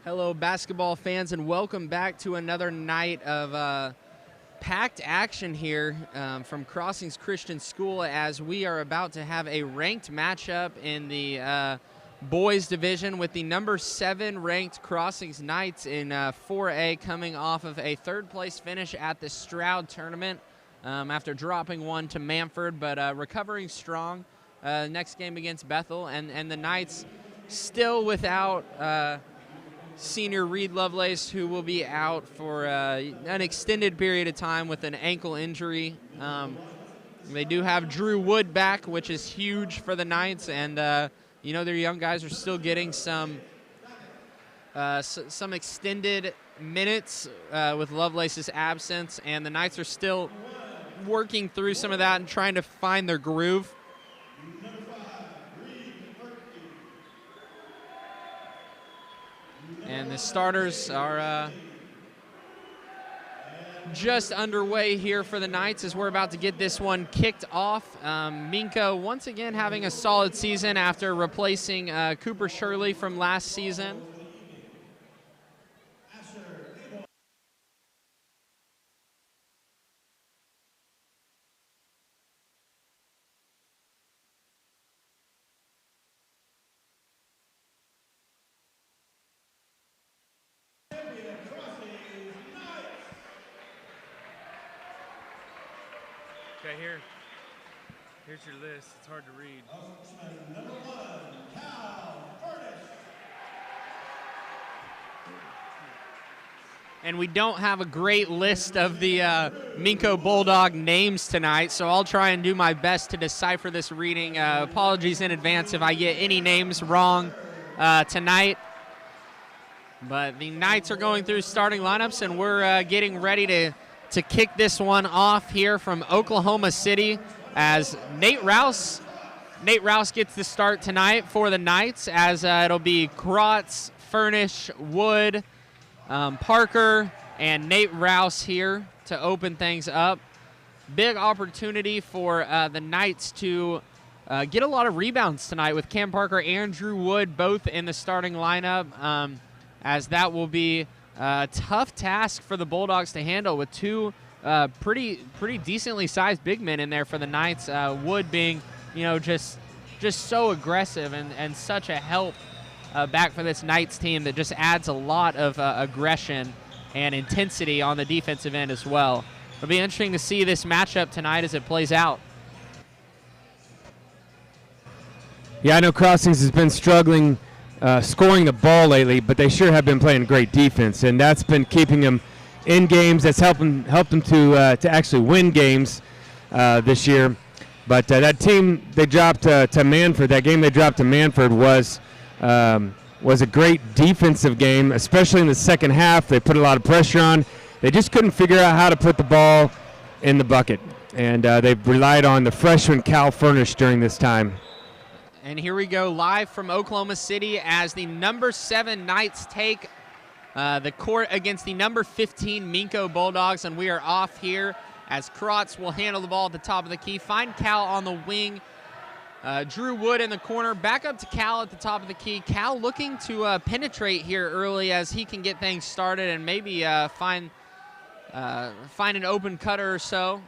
Hello, basketball fans, and welcome back to another night of packed action here from Crossings Christian School as we are about to have a ranked matchup in the boys division with the number 7 ranked Crossings Knights in 4A coming off of a third-place finish at the Stroud tournament after dropping one to Manford, but recovering strong next game against Bethel, and the Knights still without senior Reed Lovelace, who will be out for an extended period of time with an ankle injury. They do have Drew Wood back, which is huge for the Knights, and their young guys are still getting some extended minutes with Lovelace's absence, and the Knights are still working through some of that and trying to find their groove. And the starters are just underway here for the Knights as we're about to get this one kicked off. Minco once again having a solid season after replacing Cooper Shirley from last season. Okay, here's your list. It's hard to read. Number 1, Cal Furnish. And we don't have a great list of the Minco Bulldog names tonight, so I'll try and do my best to decipher this reading. Apologies in advance if I get any names wrong tonight. But the Knights are going through starting lineups, and we're getting ready to kick this one off here from Oklahoma City as Nate Rouse gets the start tonight for the Knights, as it'll be Krotz, Furnish, Wood, Parker, and Nate Rouse here to open things up. Big opportunity for the Knights to get a lot of rebounds tonight with Cam Parker and Drew Wood both in the starting lineup, as that will be a tough task for the Bulldogs to handle with two pretty decently sized big men in there for the Knights. Wood being, just so aggressive and such a help back for this Knights team that just adds a lot of aggression and intensity on the defensive end as well. It'll be interesting to see this matchup tonight as it plays out. Yeah, I know Crossings has been struggling scoring the ball lately, but they sure have been playing great defense, and that's been keeping them in games. That's helped them to actually win games this year. But that team they dropped to Manford, that game they dropped to Manford was a great defensive game, especially in the second half. They put a lot of pressure on. They just couldn't figure out how to put the ball in the bucket, and they've relied on the freshman Cal Furnish during this time. And here we go live from Oklahoma City as the number 7 Knights take the court against the number 15 Minco Bulldogs, and we are off here as Krotz will handle the ball at the top of the key. Find Cal on the wing. Drew Wood in the corner. Back up to Cal at the top of the key. Cal looking to penetrate here early as he can get things started and maybe find an open cutter or so.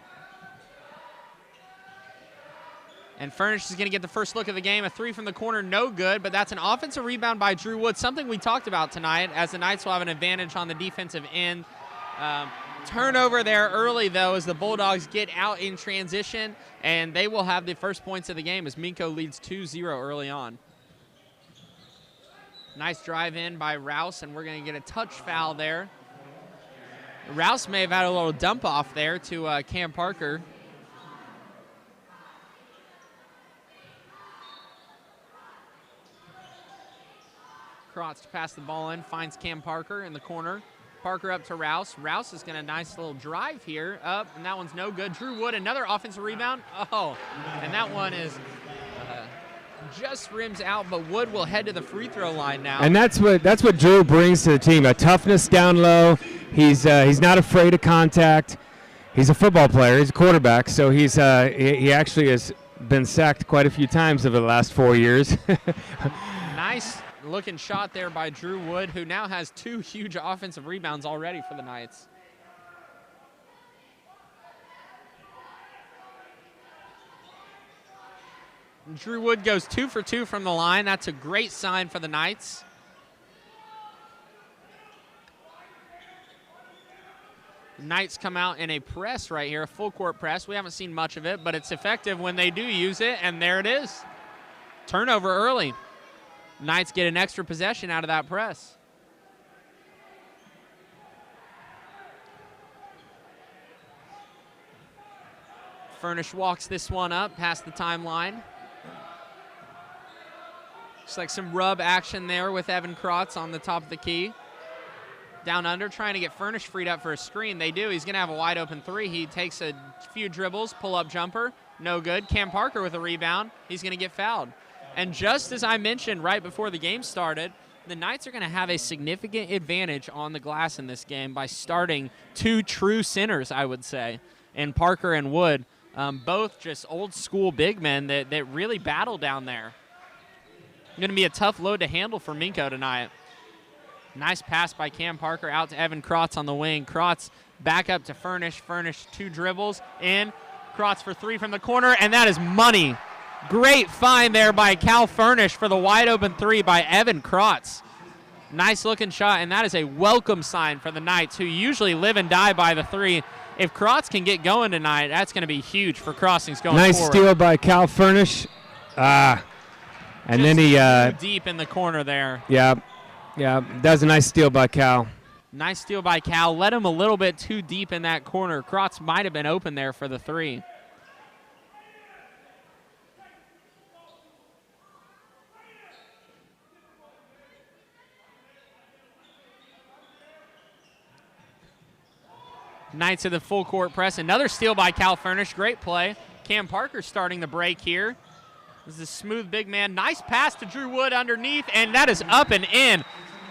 And Furnish is going to get the first look of the game. A 3 from the corner, no good, but that's an offensive rebound by Drew Wood, something we talked about tonight, as the Knights will have an advantage on the defensive end. Turnover there early, though, as the Bulldogs get out in transition, and they will have the first points of the game as Minco leads 2-0 early on. Nice drive in by Rouse, and we're going to get a touch foul there. Rouse may have had a little dump off there to Cam Parker. Krotz to pass the ball in, finds Cam Parker in the corner. Parker up to Rouse. Rouse is going to nice little drive here up, and that one's no good. Drew Wood, another offensive rebound. Oh, and that one is just rims out, but Wood will head to the free throw line now. And that's what Drew brings to the team, a toughness down low. He's not afraid of contact. He's a football player. He's a quarterback, so he actually has been sacked quite a few times over the last 4 years. looking shot there by Drew Wood, who now has 2 huge offensive rebounds already for the Knights. Drew Wood goes 2 for 2 from the line. That's a great sign for the Knights. The Knights come out in a press right here, a full court press. We haven't seen much of it, but it's effective when they do use it, and there it is. Turnover early. Knights get an extra possession out of that press. Furnish walks this one up past the timeline. Looks like some rub action there with Evan Krotz on the top of the key. Down under, trying to get Furnish freed up for a screen. They do. He's going to have a wide open 3. He takes a few dribbles, pull-up jumper. No good. Cam Parker with a rebound. He's going to get fouled. And just as I mentioned right before the game started, the Knights are going to have a significant advantage on the glass in this game by starting 2 true centers, I would say, in Parker and Wood. Both just old-school big men that really battle down there. Going to be a tough load to handle for Minco tonight. Nice pass by Cam Parker out to Evan Krotz on the wing. Krotz back up to Furnish. Furnish 2 dribbles in. Krotz for 3 from the corner, and that is money. Great find there by Cal Furnish for the wide open 3 by Evan Krotz. Nice looking shot, and that is a welcome sign for the Knights, who usually live and die by the 3. If Krotz can get going tonight, that's going to be huge for Crossings going forward. Nice steal by Cal Furnish. And just then he too deep in the corner there. Yeah, that was a nice steal by Cal. Nice steal by Cal. Let him a little bit too deep in that corner. Krotz might have been open there for the 3. Knights of the full court press. Another steal by Cal Furnish. Great play. Cam Parker starting the break here. This is a smooth big man. Nice pass to Drew Wood underneath, and that is up and in.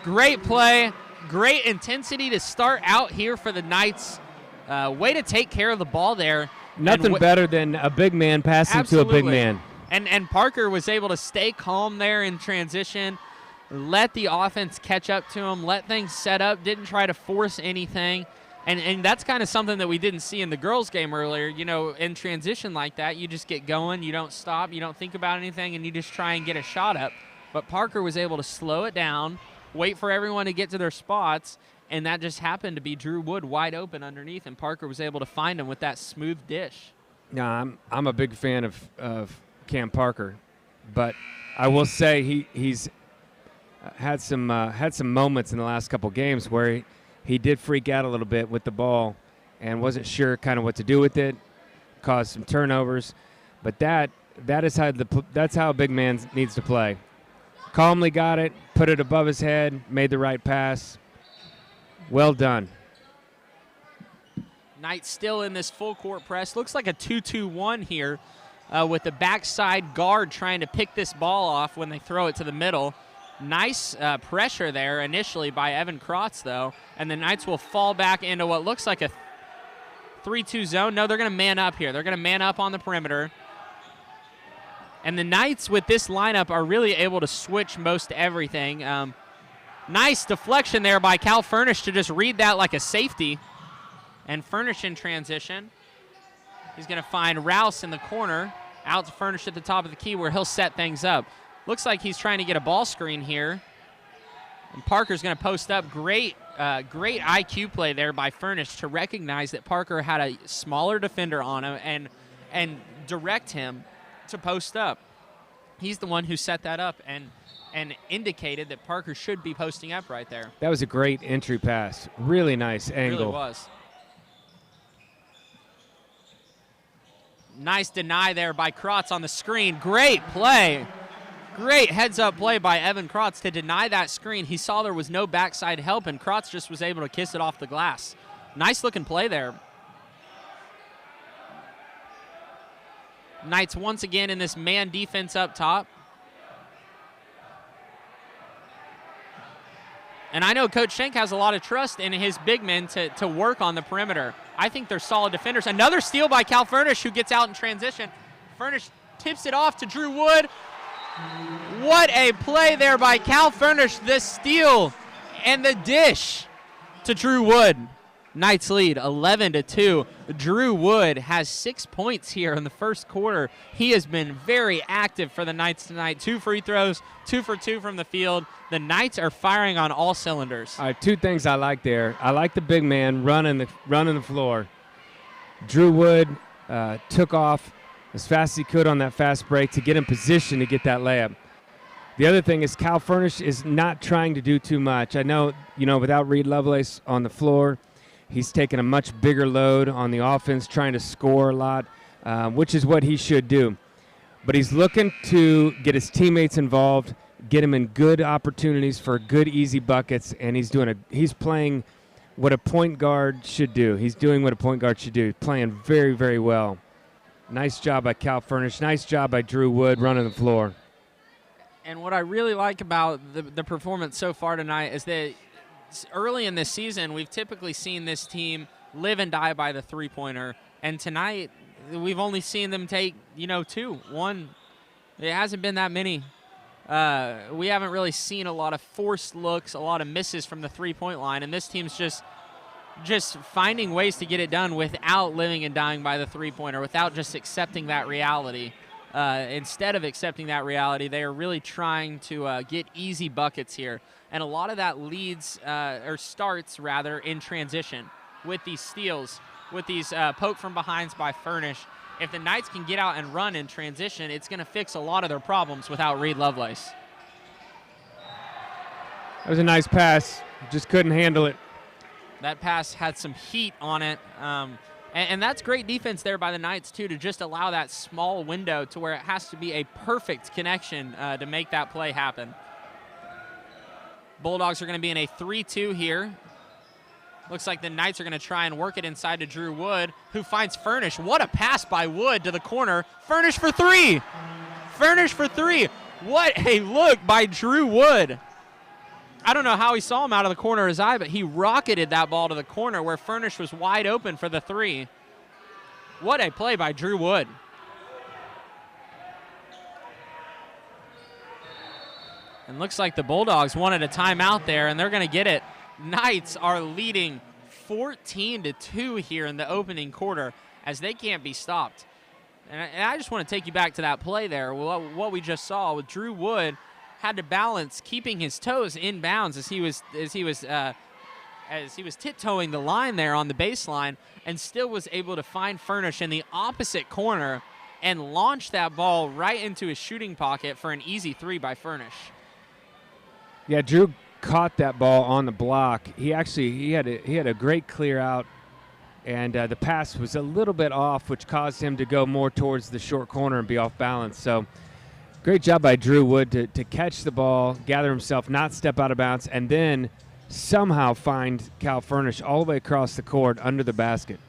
Great play. Great intensity to start out here for the Knights. Way to take care of the ball there. Nothing better than a big man passing Absolutely. to a big man. And Parker was able to stay calm there in transition, let the offense catch up to him, let things set up, didn't try to force anything. And that's kind of something that we didn't see in the girls' game earlier. You know, in transition like that, you just get going, you don't stop, you don't think about anything, and you just try and get a shot up. But Parker was able to slow it down, wait for everyone to get to their spots, and that just happened to be Drew Wood wide open underneath, and Parker was able to find him with that smooth dish. Yeah, I'm a big fan of Cam Parker, but I will say he's had some moments in the last couple games where he did freak out a little bit with the ball and wasn't sure kind of what to do with it, caused some turnovers. But that's how a big man needs to play. Calmly got it, put it above his head, made the right pass. Well done. Knights still in this full court press. Looks like a 2-2-1 here with the backside guard trying to pick this ball off when they throw it to the middle. Nice pressure there initially by Evan Krotz, though, and the Knights will fall back into what looks like a 3-2 zone. No, they're going to man up here. They're going to man up on the perimeter. And the Knights with this lineup are really able to switch most everything. Nice deflection there by Cal Furnish to just read that like a safety. And Furnish in transition. He's going to find Rouse in the corner, out to Furnish at the top of the key where he'll set things up. Looks like he's trying to get a ball screen here. And Parker's going to post up. Great IQ play there by Furnish to recognize that Parker had a smaller defender on him and direct him to post up. He's the one who set that up and indicated that Parker should be posting up right there. That was a great entry pass. Really nice angle. It really was. Nice deny there by Krotz on the screen. Great play. Great heads-up play by Evan Krotz to deny that screen. He saw there was no backside help, and Krotz just was able to kiss it off the glass. Nice-looking play there. Knights once again in this man defense up top. And I know Coach Schenk has a lot of trust in his big men to work on the perimeter. I think they're solid defenders. Another steal by Cal Furnish, who gets out in transition. Furnish tips it off to Drew Wood. What a play there by Cal Furnish, the steal and the dish to Drew Wood. Knights lead 11-2. Drew Wood has 6 points here in the first quarter. He has been very active for the Knights tonight. 2 free throws, 2 for 2 from the field. The Knights are firing on all cylinders. All right, 2 things I like there. I like the big man running the floor. Drew Wood took off as fast as he could on that fast break to get in position to get that layup. The other thing is Cal Furnish is not trying to do too much. I know, without Reed Lovelace on the floor, he's taking a much bigger load on the offense, trying to score a lot, which is what he should do. But he's looking to get his teammates involved, get him in good opportunities for good, easy buckets, and he's playing what a point guard should do. He's doing what a point guard should do. He's playing very, very well. Nice job by Cal Furnish. Nice job by Drew Wood running the floor. And what I really like about the performance so far tonight is that early in this season, we've typically seen this team live and die by the three-pointer. And tonight, we've only seen them take, 2. 1, it hasn't been that many. We haven't really seen a lot of forced looks, a lot of misses from the three-point line. And this team's just finding ways to get it done without living and dying by the three-pointer, without just accepting that reality. Instead of accepting that reality, they are really trying to get easy buckets here. And a lot of that starts in transition with these steals, with these poke from behinds by Furnish. If the Knights can get out and run in transition, it's going to fix a lot of their problems without Reed Lovelace. That was a nice pass. Just couldn't handle it. That pass had some heat on it. And that's great defense there by the Knights, too, to just allow that small window to where it has to be a perfect connection to make that play happen. Bulldogs are going to be in a 3-2 here. Looks like the Knights are going to try and work it inside to Drew Wood, who finds Furnish. What a pass by Wood to the corner. Furnish for 3. Furnish for 3. What a look by Drew Wood. I don't know how he saw him out of the corner of his eye, but he rocketed that ball to the corner where Furnish was wide open for the 3. What a play by Drew Wood. And looks like the Bulldogs wanted a timeout there, and they're going to get it. Knights are leading 14-2 here in the opening quarter as they can't be stopped. And I just want to take you back to that play there. What we just saw with Drew Wood had to balance keeping his toes in bounds as he was tiptoeing the line there on the baseline, and still was able to find Furnish in the opposite corner and launch that ball right into his shooting pocket for an easy 3 by Furnish. Yeah, Drew caught that ball on the block. He had a great clear out, and the pass was a little bit off, which caused him to go more towards the short corner and be off balance. So great job by Drew Wood to catch the ball, gather himself, not step out of bounds, and then somehow find Cal Furnish all the way across the court under the basket.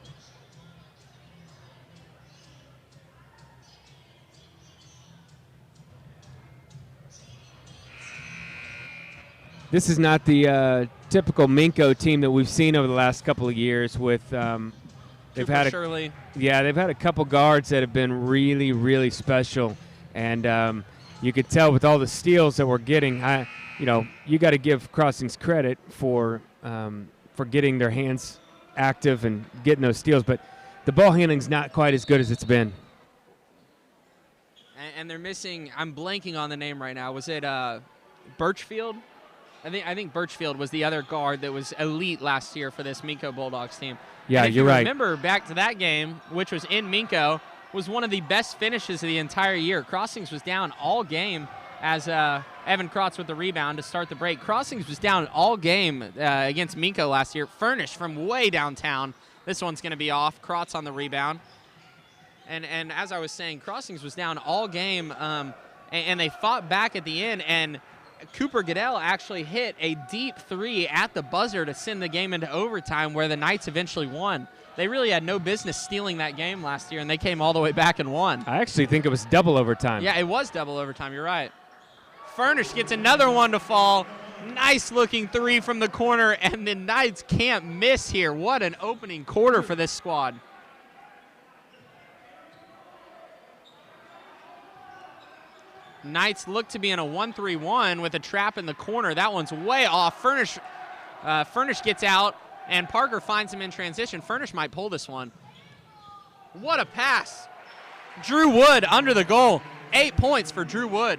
This is not the typical Minco team that we've seen over the last couple of years. With they've had a couple guards that have been really, really special, and you could tell with all the steals that we're getting. You got to give Crossings credit for getting their hands active and getting those steals, but the ball handling's not quite as good as it's been. And they're missing. I'm blanking on the name right now. Was it Birchfield? I think Birchfield was the other guard that was elite last year for this Minco Bulldogs team. Yeah, you're right. Remember back to that game, which was in Minco, was one of the best finishes of the entire year. Crossings was down all game as Evan Krotz with the rebound to start the break. Crossings was down all game against Minco last year. Furnish from way downtown. This one's going to be off. Krotz on the rebound. And as I was saying, Crossings was down all game, and they fought back at the end, and Cooper Goodell actually hit a deep 3 at the buzzer to send the game into overtime, where the Knights eventually won. They really had no business stealing that game last year, and they came all the way back and won. I actually think it was double overtime. Yeah, it was double overtime. You're right. Furnish gets another one to fall. Nice looking 3 from the corner, and the Knights can't miss here. What an opening quarter for this squad. Knights look to be in a 1-3-1 with a trap in the corner. That one's way off. Furnish gets out, and Parker finds him in transition. Furnish might pull this one. What a pass. Drew Wood under the goal. 8 points for Drew Wood.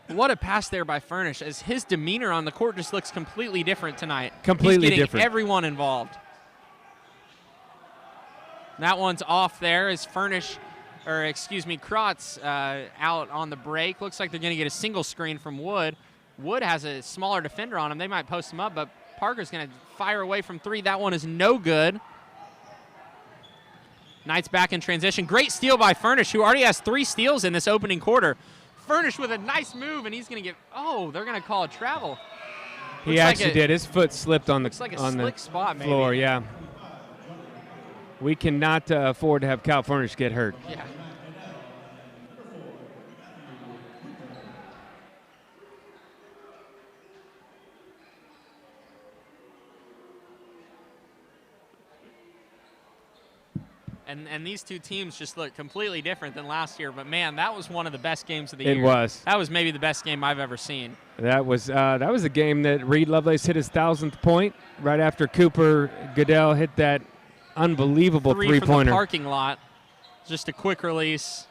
What a pass there by Furnish, as his demeanor on the court just looks completely different tonight. Completely He's getting different. Everyone involved. That one's off there as Krotz out on the break. Looks like they're going to get a single screen from Wood. Wood has a smaller defender on him. They might post him up, but Parker's going to fire away from 3. That one is no good. Knights back in transition. Great steal by Furnish, who already has 3 steals in this opening quarter. Furnish with a nice move, and he's going to get, they're going to call a travel. He actually did. His foot slipped on the, like on the spot, floor, maybe. yeah. We cannot afford to have Cal Furnish get hurt. Yeah. And these two teams just look completely different than last year. But, man, that was one of the best games of the year. It was. That was maybe the best game I've ever seen. That was a game that Reed Lovelace hit his 1,000th point right after Cooper Goodell hit that unbelievable three-pointer. From the parking lot. Just a quick release.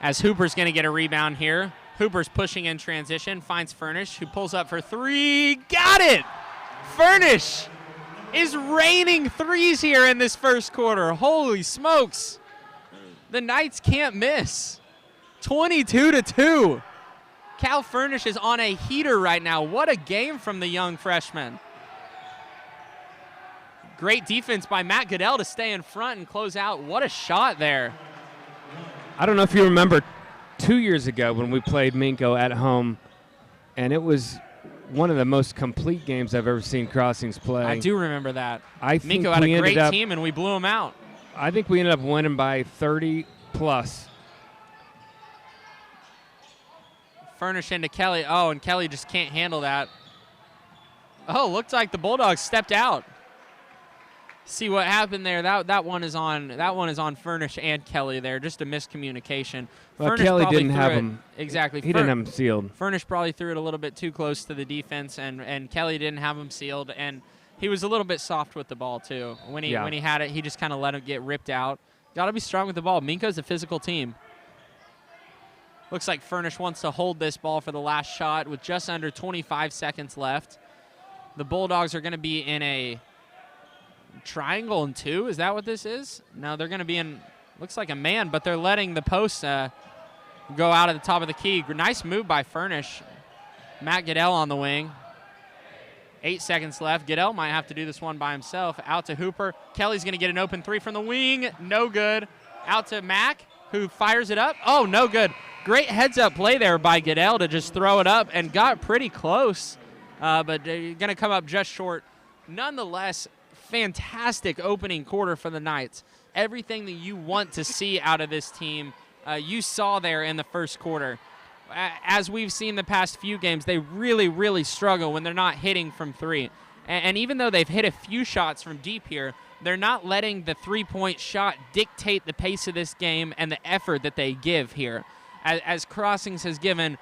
As Hooper's going to get a rebound here. Hooper's pushing in transition, finds Furnish, who pulls up for 3. Got it! Furnish is raining threes here in this first quarter. Holy smokes. The Knights can't miss. 22-2. Cal Furnish is on a heater right now. What a game from the young freshman. Great defense by Matt Goodell to stay in front and close out. What a shot there. I don't know if you remember 2 years ago when we played Minco at home, and it was one of the most complete games I've ever seen Crossings play. I do remember that. I think Minco had a great team, and we blew them out. I think we ended up winning by 30+. Furnish into Kelly. Oh, and Kelly just can't handle that. Oh, looked like the Bulldogs stepped out. See what happened there. That one is on Furnish and Kelly there. Just a miscommunication. Well, Furnish Kelly probably didn't have threw it- him. Exactly. He didn't have him sealed. Furnish probably threw it a little bit too close to the defense, and Kelly didn't have him sealed. And he was a little bit soft with the ball too. When he had it, he just kind of let it get ripped out. Got to be strong with the ball. Minco's a physical team. Looks like Furnish wants to hold this ball for the last shot with just under 25 seconds left. The Bulldogs are going to be in a triangle and 2. Is that what this is? No, they're going to be in, looks like a man, but they're letting the post go out at the top of the key. Nice move by Furnish. Matt Goodell on the wing. 8 seconds left. Goodell might have to do this one by himself. Out to Hooper. Kelly's going to get an open 3 from the wing. No good. Out to Mack, who fires it up. Oh, no good. Great heads-up play there by Goodell to just throw it up, and got pretty close, but going to come up just short. Nonetheless, fantastic opening quarter for the Knights. Everything that you want to see out of this team, you saw there in the first quarter. As we've seen the past few games, they really, really struggle when they're not hitting from 3. And even though they've hit a few shots from deep here, they're not letting the three-point shot dictate the pace of this game and the effort that they give here. As Crossings has given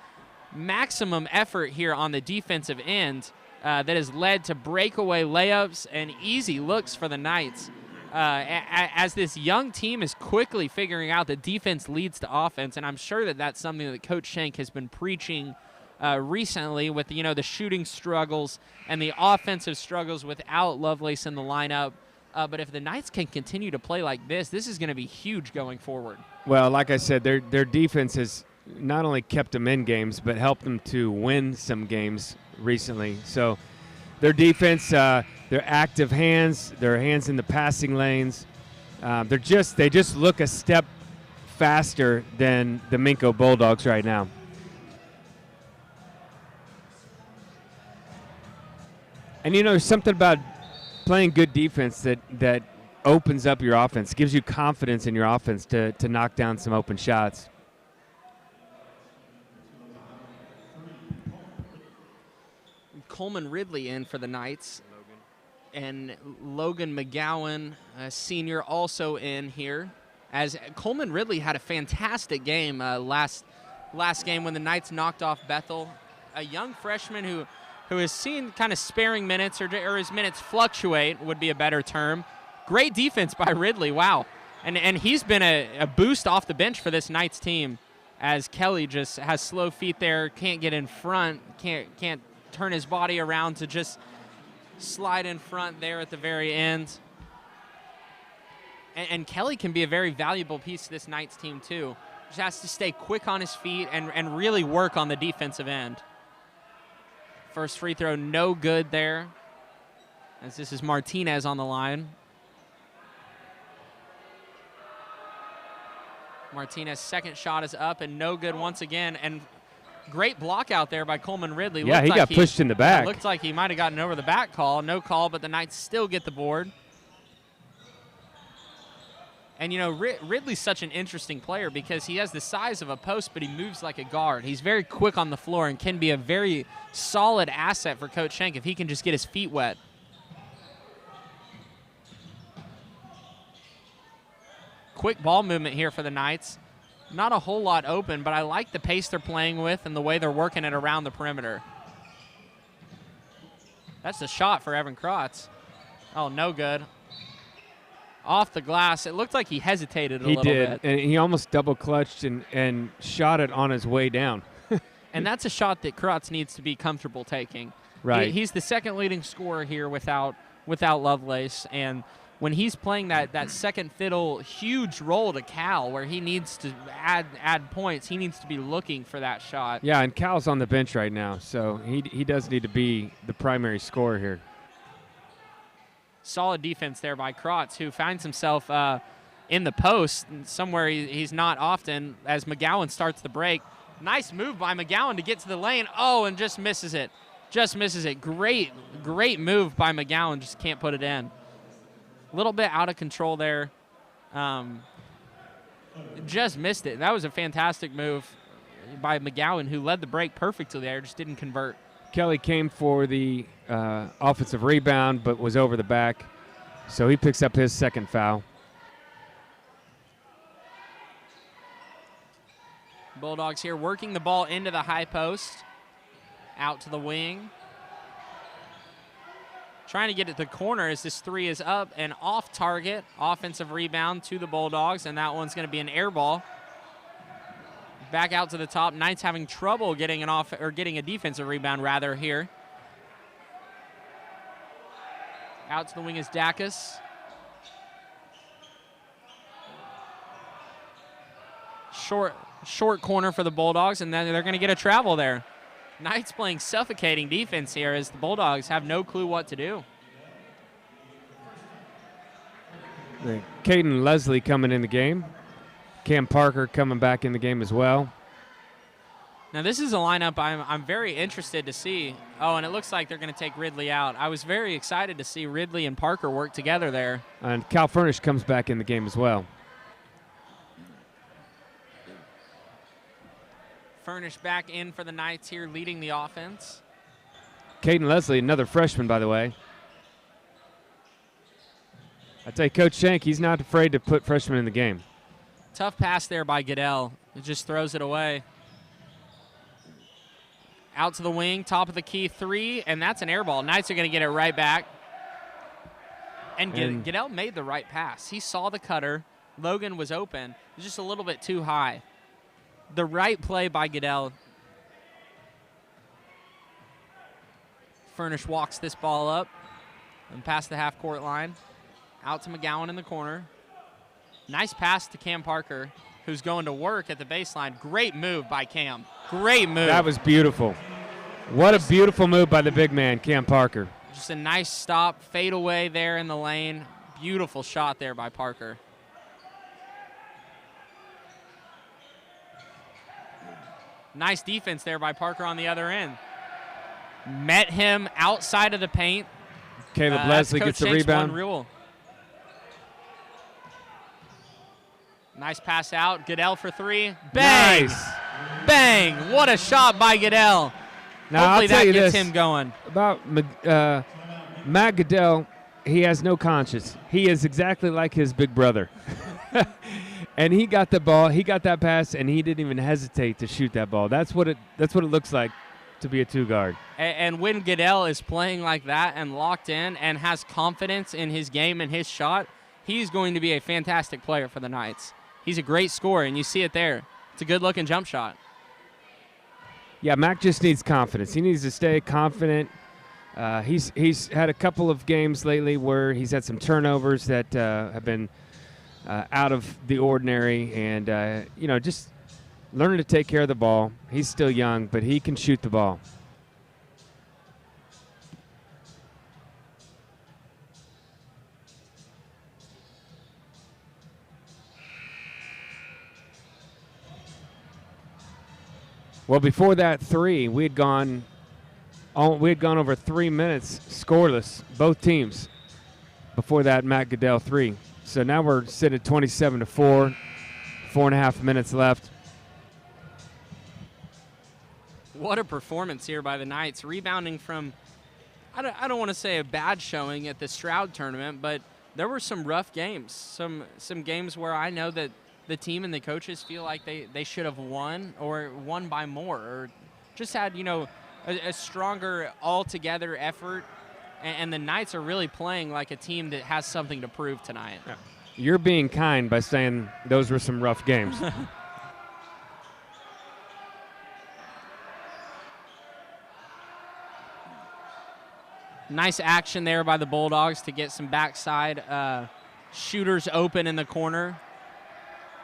maximum effort here on the defensive end, that has led to breakaway layups and easy looks for the Knights. As this young team is quickly figuring out that defense leads to offense, and I'm sure that that's something that Coach Schenk has been preaching recently with the shooting struggles and the offensive struggles without Lovelace in the lineup. But if the Knights can continue to play like this is going to be huge going forward. Well, like I said, their defense has not only kept them in games, but helped them to win some games recently. So their defense, their active hands, their hands in the passing lanes, they just look a step faster than the Minco Bulldogs right now. And there's something about playing good defense that opens up your offense, gives you confidence in your offense to knock down some open shots. Coleman Ridley in for the Knights. And Logan McGowan, a senior, also in here. as Coleman Ridley had a fantastic game last game when the Knights knocked off Bethel, a young freshman who has seen kind of sparing minutes or his minutes fluctuate would be a better term. Great defense by Ridley, wow. And he's been a boost off the bench for this Knights team, as Kelly just has slow feet there, can't get in front, can't turn his body around to just slide in front there at the very end. And Kelly can be a very valuable piece to this Knights team too. Just has to stay quick on his feet and really work on the defensive end. First free throw, no good there, as this is Martinez on the line. Martinez's second shot is up and no good once again. And great block out there by Coleman Ridley. Yeah, he got pushed in the back. Looked like he might have gotten over the back call. No call, but the Knights still get the board. And, you know, Ridley's such an interesting player because he has the size of a post, but he moves like a guard. He's very quick on the floor and can be a very solid asset for Coach Schenk if he can just get his feet wet. Quick ball movement here for the Knights. Not a whole lot open, but I like the pace they're playing with and the way they're working it around the perimeter. That's the shot for Evan Krotz. Oh, no good. Off the glass. It looked like he hesitated a little bit. He did, and he almost double clutched and shot it on his way down. And that's a shot that Krotz needs to be comfortable taking. Right. He's the second leading scorer here without Lovelace, and when he's playing that second fiddle huge role to Cal where he needs to add points, he needs to be looking for that shot. Yeah, and Cal's on the bench right now, so he does need to be the primary scorer here. Solid defense there by Krotz, who finds himself in the post, somewhere he's not often, as McGowan starts the break. Nice move by McGowan to get to the lane. Oh, and just misses it. Just misses it. Great move by McGowan, just can't put it in. A little bit out of control there. Just missed it. That was a fantastic move by McGowan, who led the break perfectly there, just didn't convert. Kelly came for the offensive rebound, but was over the back, so he picks up his second foul. Bulldogs here working the ball into the high post, out to the wing. Trying to get it to the corner as this three is up and off target. Offensive rebound to the Bulldogs, and that one's going to be an air ball. Back out to the top. Knights having trouble getting getting a defensive rebound rather here. Out to the wing is Dacus. Short corner for the Bulldogs, and then they're going to get a travel there. Knights playing suffocating defense here as the Bulldogs have no clue what to do. Caden Leslie coming in the game. Cam Parker coming back in the game as well. Now this is a lineup I'm very interested to see. Oh, and it looks like they're going to take Ridley out. I was very excited to see Ridley and Parker work together there. And Cal Furnish comes back in the game as well. Furnish back in for the Knights here, leading the offense. Caden Leslie, another freshman, by the way. I tell you, Coach Schenk, he's not afraid to put freshmen in the game. Tough pass there by Goodell. It just throws it away. Out to the wing, top of the key three, and that's an air ball. Knights are going to get it right back. And Goodell made the right pass. He saw the cutter. Logan was open. It was just a little bit too high. The right play by Goodell. Furnish walks this ball up and past the half-court line. Out to McGowan in the corner. Nice pass to Cam Parker, who's going to work at the baseline. Great move by Cam. Great move. That was beautiful. What a beautiful move by the big man, Cam Parker. Just a nice stop, fade away there in the lane. Beautiful shot there by Parker. Nice defense there by Parker on the other end. Met him outside of the paint. Caleb Leslie gets the rebound. Rule. Nice pass out. Goodell for three. Bang! Nice. Bang! What a shot by Goodell. Now, Hopefully I'll tell you that gets this him going. about Matt Goodell, he has no conscience. He is exactly like his big brother. And he got the ball, he got that pass, and he didn't even hesitate to shoot that ball. That's what it looks like to be a two-guard. And when Goodell is playing like that and locked in and has confidence in his game and his shot, he's going to be a fantastic player for the Knights. He's a great scorer, and you see it there. It's a good-looking jump shot. Yeah, Mac just needs confidence. He needs to stay confident. He's had a couple of games lately where he's had some turnovers that have been out of the ordinary, and just learning to take care of the ball. He's still young, but he can shoot the ball. Well, before that three, we had gone over 3 minutes scoreless, both teams. Before that, Matt Goodell three. So now we're sitting at 27-4, 4.5 minutes left. What a performance here by the Knights, rebounding from, I don't want to say a bad showing at the Stroud tournament, but there were some rough games, some games where I know that the team and the coaches feel like they should have won or won by more, or just had, a stronger all-together effort, and the Knights are really playing like a team that has something to prove tonight. Yeah. You're being kind by saying those were some rough games. Nice action there by the Bulldogs to get some backside shooters open in the corner.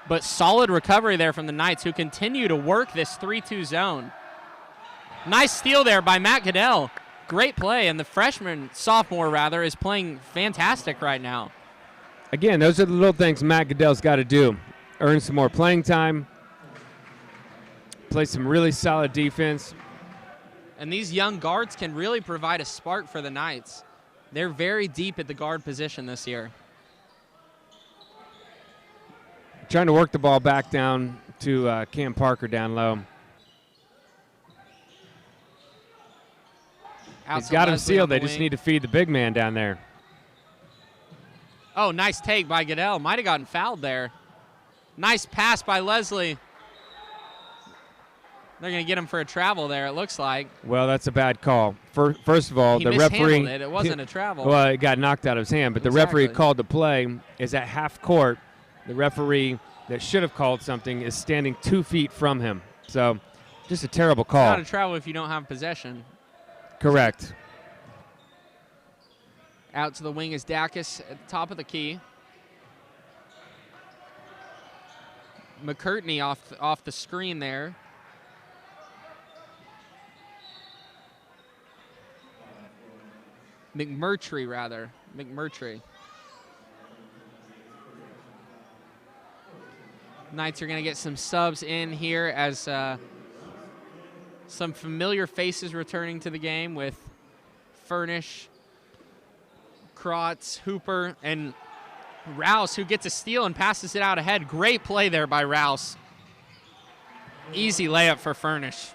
But solid recovery there from the Knights, who continue to work this 3-2 zone. Nice steal there by Matt Goodell. Great play, and the sophomore, is playing fantastic right now. Again, those are the little things Matt Goodell's got to do. Earn some more playing time, play some really solid defense. And these young guards can really provide a spark for the Knights. They're very deep at the guard position this year. Trying to work the ball back down to Cam Parker down low. He's got him sealed. They just need to feed the big man down there. Oh, nice take by Goodell. Might have gotten fouled there. Nice pass by Leslie. They're going to get him for a travel there, it looks like. Well, that's a bad call. First of all, he the referee. It wasn't a travel. Well, it got knocked out of his hand, but the referee called the play is at half court. The referee that should have called something is standing 2 feet from him. So just a terrible call. It's not a travel if you don't have possession. Correct. Out to the wing is Dacus at the top of the key. McCurtney off the screen there. McMurtry. Knights are going to get some subs in here as some familiar faces returning to the game with Furnish, Krotz, Hooper, and Rouse, who gets a steal and passes it out ahead. Great play there by Rouse. Easy layup for Furnish.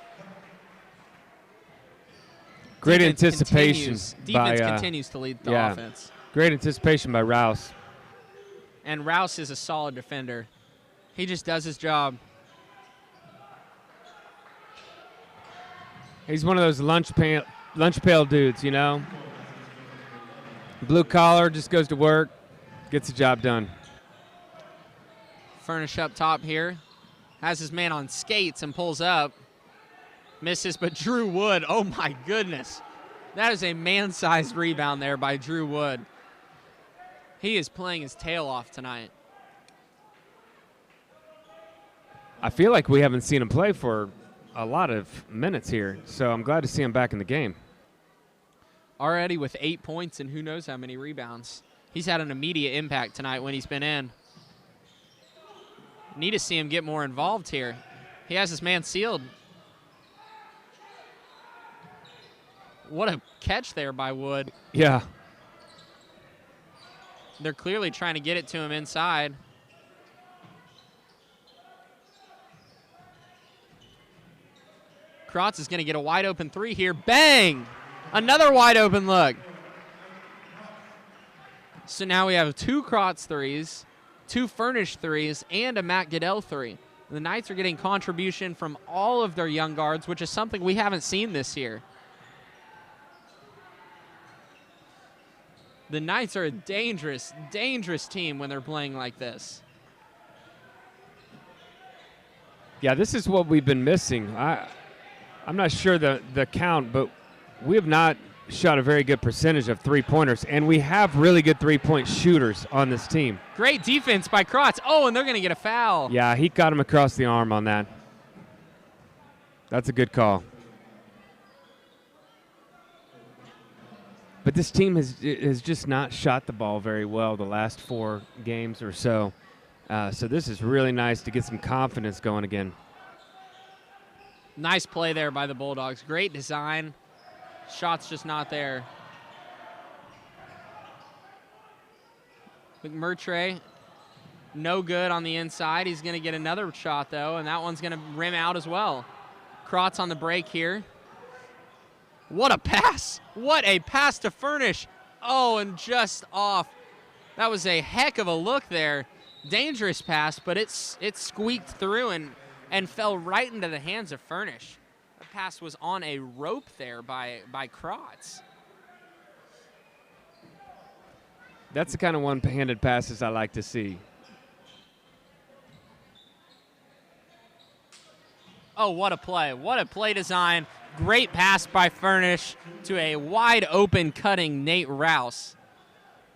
Great anticipation. Defense continues to lead the offense. Great anticipation by Rouse. And Rouse is a solid defender. He just does his job. He's one of those lunch pail dudes, Blue collar, just goes to work, gets the job done. Furnish up top here. Has his man on skates and pulls up. Misses, but Drew Wood, oh my goodness. That is a man-sized rebound there by Drew Wood. He is playing his tail off tonight. I feel like we haven't seen him play for a lot of minutes here, so I'm glad to see him back in the game. Already with 8 points and who knows how many rebounds. He's had an immediate impact tonight when he's been in. Need to see him get more involved here. He has his man sealed. What a catch there by Wood. Yeah. They're clearly trying to get it to him inside. Krotz is going to get a wide open three here. Bang! Another wide open look. So now we have 2 Krotz threes, 2 Furnish threes, and a Matt Goodell 3. The Knights are getting contribution from all of their young guards, which is something we haven't seen this year. The Knights are a dangerous, dangerous team when they're playing like this. Yeah, this is what we've been missing. I'm not sure the count, but we have not shot a very good percentage of three-pointers, and we have really good three-point shooters on this team. Great defense by Krotz. Oh, and they're going to get a foul. Yeah, he got him across the arm on that. That's a good call. But this team has just not shot the ball very well the last 4 games or so. So this is really nice to get some confidence going again. Nice play there by the Bulldogs. Great design. Shot's just not there. McMurtry, no good on the inside. He's going to get another shot, though, and that one's going to rim out as well. Krotz on the break here. What a pass. What a pass to Furnish. Oh, and just off. That was a heck of a look there. Dangerous pass, but it squeaked through and fell right into the hands of Furnish. That pass was on a rope there by Krotz. That's the kind of one-handed passes I like to see. Oh, what a play. What a play design. Great pass by Furnish to a wide-open cutting Nate Rouse.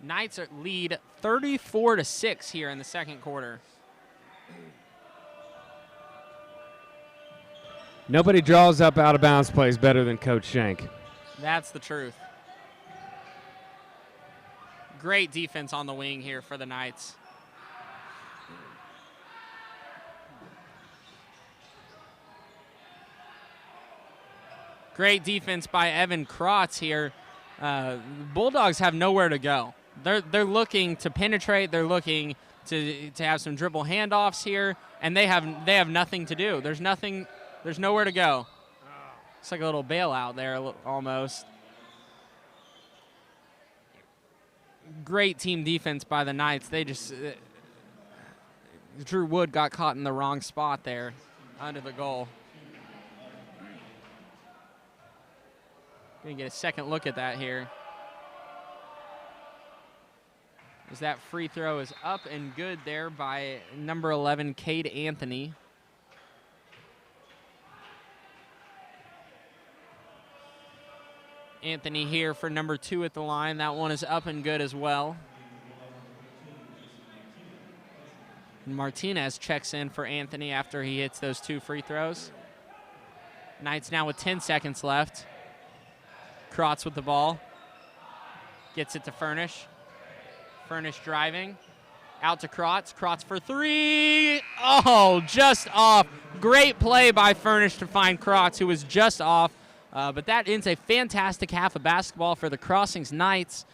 Knights lead 34-6 here in the second quarter. Nobody draws up out-of-bounds plays better than Coach Shank. That's the truth. Great defense on the wing here for the Knights. Great defense by Evan Krotz here. Bulldogs have nowhere to go. They're looking to penetrate. They're looking to have some dribble handoffs here, and they have nothing to do. There's nothing. There's nowhere to go. It's like a little bailout there, almost. Great team defense by the Knights. They just Drew Wood got caught in the wrong spot there, under the goal. Gonna get a second look at that here. As that free throw is up and good there by number 11, Cade Anthony. Anthony here for number 2 at the line. That one is up and good as well. And Martinez checks in for Anthony after he hits those 2 free throws. Knights now with 10 seconds left. Krotz with the ball. Gets it to Furnish. Furnish driving. Out to Krotz. Krotz for 3. Oh, just off. Great play by Furnish to find Krotz, who was just off. But that ends a fantastic half of basketball for the Crossings Knights,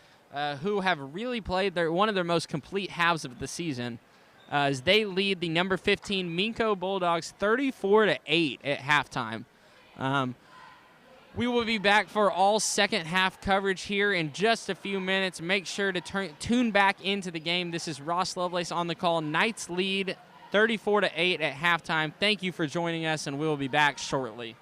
who have really played one of their most complete halves of the season, as they lead the number 15 Minco Bulldogs 34-8 at halftime. We will be back for all second half coverage here in just a few minutes. Make sure to tune back into the game. This is Ross Lovelace on the call. Knights lead 34-8 at halftime. Thank you for joining us, and we will be back shortly.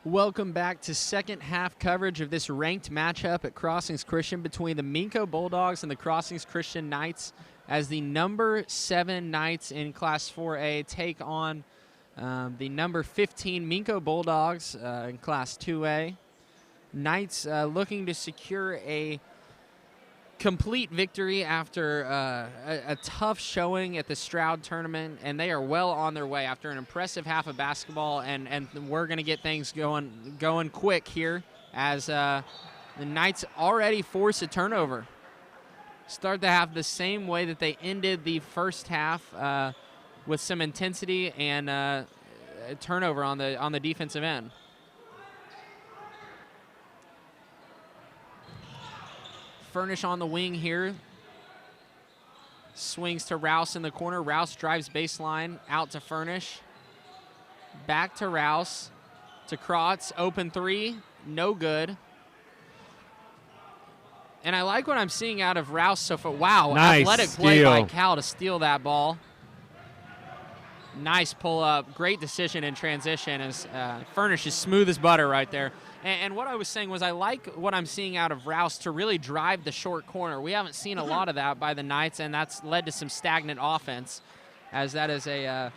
Welcome back to second half coverage of this ranked matchup at Crossings Christian between the Minco Bulldogs and the Crossings Christian Knights, as the number 7 Knights in Class 4A take on the number 15 Minco Bulldogs in Class 2A. Knights looking to secure a complete victory after a tough showing at the Stroud tournament, and they are well on their way after an impressive half of basketball, and we're going to get things going quick here as the Knights already force a turnover. Start the half the same way that they ended the first half, with some intensity and a turnover on the defensive end. Furnish on the wing here. Swings to Rouse in the corner. Rouse drives baseline out to Furnish. Back to Rouse. To Krotz. Open three. No good. And I like what I'm seeing out of Rouse so far. Wow, nice athletic steal. play by Cal to steal that ball. Nice pull up. Great decision in transition as Furnish is smooth as butter right there. And what I was saying was I like what I'm seeing out of Rouse to really drive the short corner. We haven't seen a lot of that by the Knights, and that's led to some stagnant offense, as that is a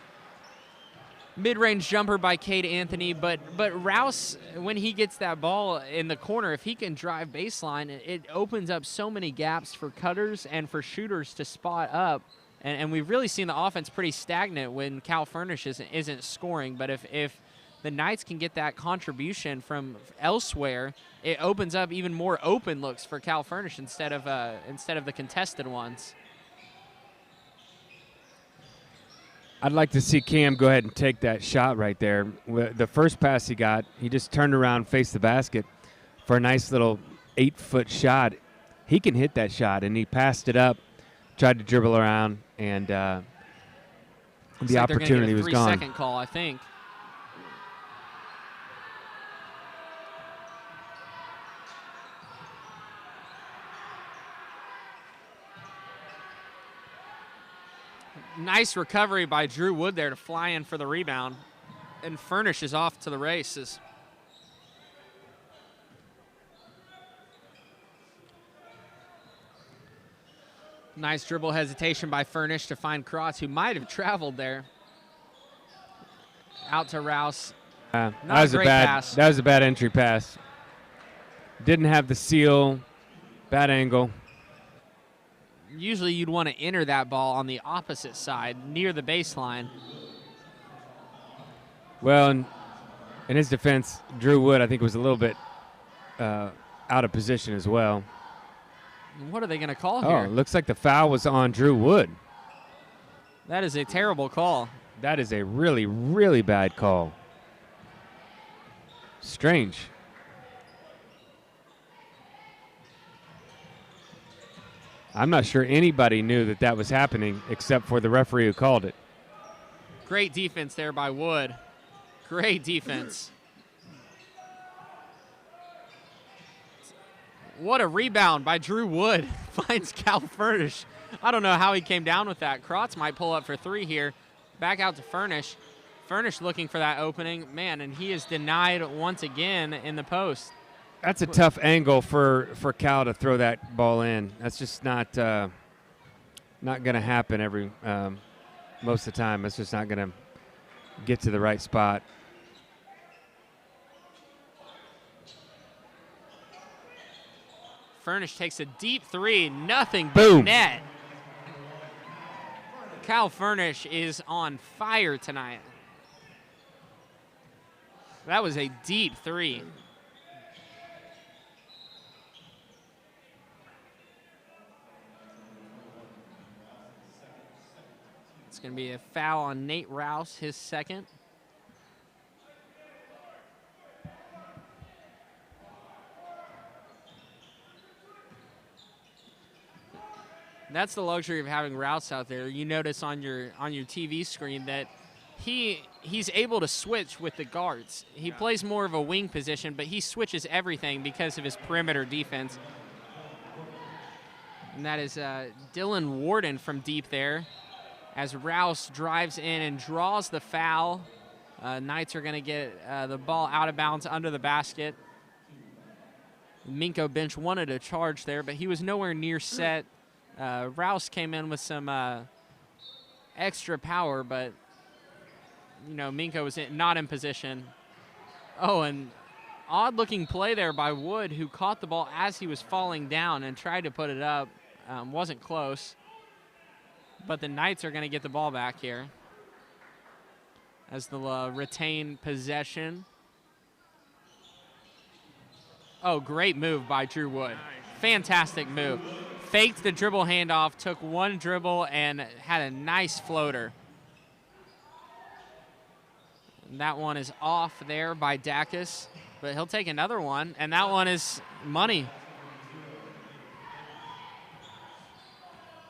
mid-range jumper by Cade Anthony. But Rouse, when he gets that ball in the corner, if he can drive baseline, it opens up so many gaps for cutters and for shooters to spot up. And we've really seen the offense pretty stagnant when Cal Furnish isn't scoring. But if the Knights can get that contribution from elsewhere, it opens up even more open looks for Cal Furnish instead of the contested ones. I'd like to see Cam go ahead and take that shot right there. The first pass he got, he just turned around, faced the basket for a nice little 8-foot shot. He can hit that shot, and he passed it up, tried to dribble around, and the opportunity was gone. 3-second call, I think. Nice recovery by Drew Wood there to fly in for the rebound. And Furnish is off to the races. Nice dribble hesitation by Furnish to find Krotz, who might have traveled there. Out to Rouse. That was a bad pass. That was a bad entry pass. Didn't have the seal. Bad angle. Usually you'd want to enter that ball on the opposite side, near the baseline. Well, in his defense, Drew Wood, I think, was a little bit out of position as well. What are they going to call here? Oh, looks like the foul was on Drew Wood. That is a terrible call. That is a really, really bad call. Strange. I'm not sure anybody knew that that was happening except for the referee who called it. Great defense there by Wood. Great defense. What a rebound by Drew Wood. Finds Cal Furnish. I don't know how he came down with that. Krotz might pull up for three here. Back out to Furnish. Furnish looking for that opening. Man, and he is denied once again in the post. That's a tough angle for Cal to throw that ball in. That's just not going to happen most of the time. It's just not going to get to the right spot. Furnish takes a deep three. Nothing but Boom. net. Cal Furnish is on fire tonight. That was a deep three. It's going to be a foul on Nate Rouse, his second. That's the luxury of having Rouse out there. You notice on your TV screen that he's able to switch with the guards. He plays more of a wing position, but he switches everything because of his perimeter defense. And that is Dylan Warden from deep there, as Rouse drives in and draws the foul. Knights are going to get the ball out of bounds under the basket. Minco bench wanted a charge there, but he was nowhere near set. Rouse came in with some extra power, but Minco was not in position. Oh, and odd-looking play there by Wood, who caught the ball as he was falling down and tried to put it up. Wasn't close, but the Knights are going to get the ball back here as they'll retain possession. Oh, great move by Drew Wood. Fantastic move. Faked the dribble handoff, took one dribble, and had a nice floater. And that one is off there by Dacus, but he'll take another one, and that one is money.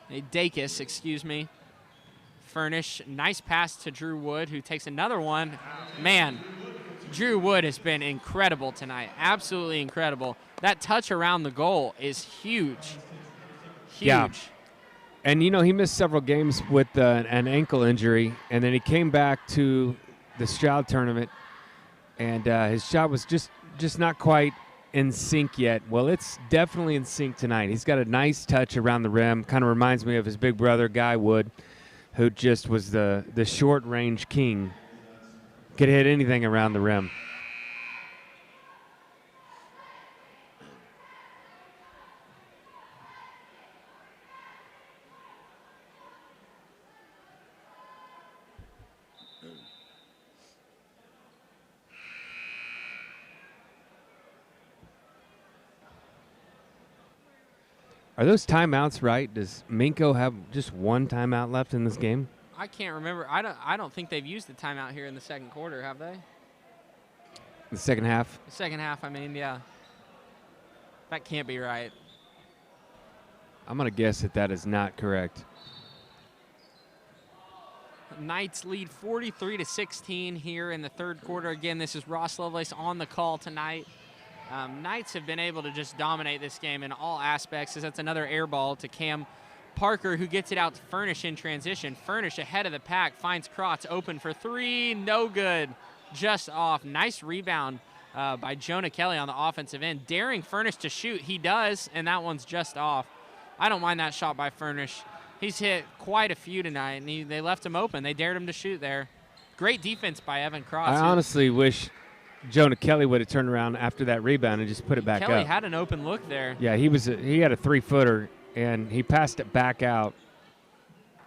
Dacus, excuse me. Furnish, nice pass to Drew Wood, who takes another one. Man, Drew Wood has been incredible tonight, absolutely incredible. That touch around the goal is huge, huge. Yeah. And, he missed several games with an ankle injury, and then he came back to the Stroud tournament, and his shot was just not quite in sync yet. Well, it's definitely in sync tonight. He's got a nice touch around the rim, kind of reminds me of his big brother, Guy Wood, who just was the short-range king. Could hit anything around the rim. Are those timeouts right? Does Minco have just one timeout left in this game? I can't remember. I don't think they've used the timeout here in the second quarter, have they? The second half? The second half, I mean, yeah. That can't be right. I'm going to guess that is not correct. Knights lead 43-16 here in the third quarter. Again, this is Ross Lovelace on the call tonight. Knights have been able to just dominate this game in all aspects, as that's another air ball to Cam Parker, who gets it out to Furnish in transition. Furnish ahead of the pack, finds Krotz open for three, no good, just off. Nice rebound by Jonah Kelly on the offensive end. Daring Furnish to shoot, he does, and that one's just off. I don't mind that shot by Furnish. He's hit quite a few tonight, and they left him open. They dared him to shoot there. Great defense by Evan Krotz. I honestly wish Jonah Kelly would have turned around after that rebound and just put it back up. Kelly had an open look there. Yeah, he had a three-footer, and he passed it back out.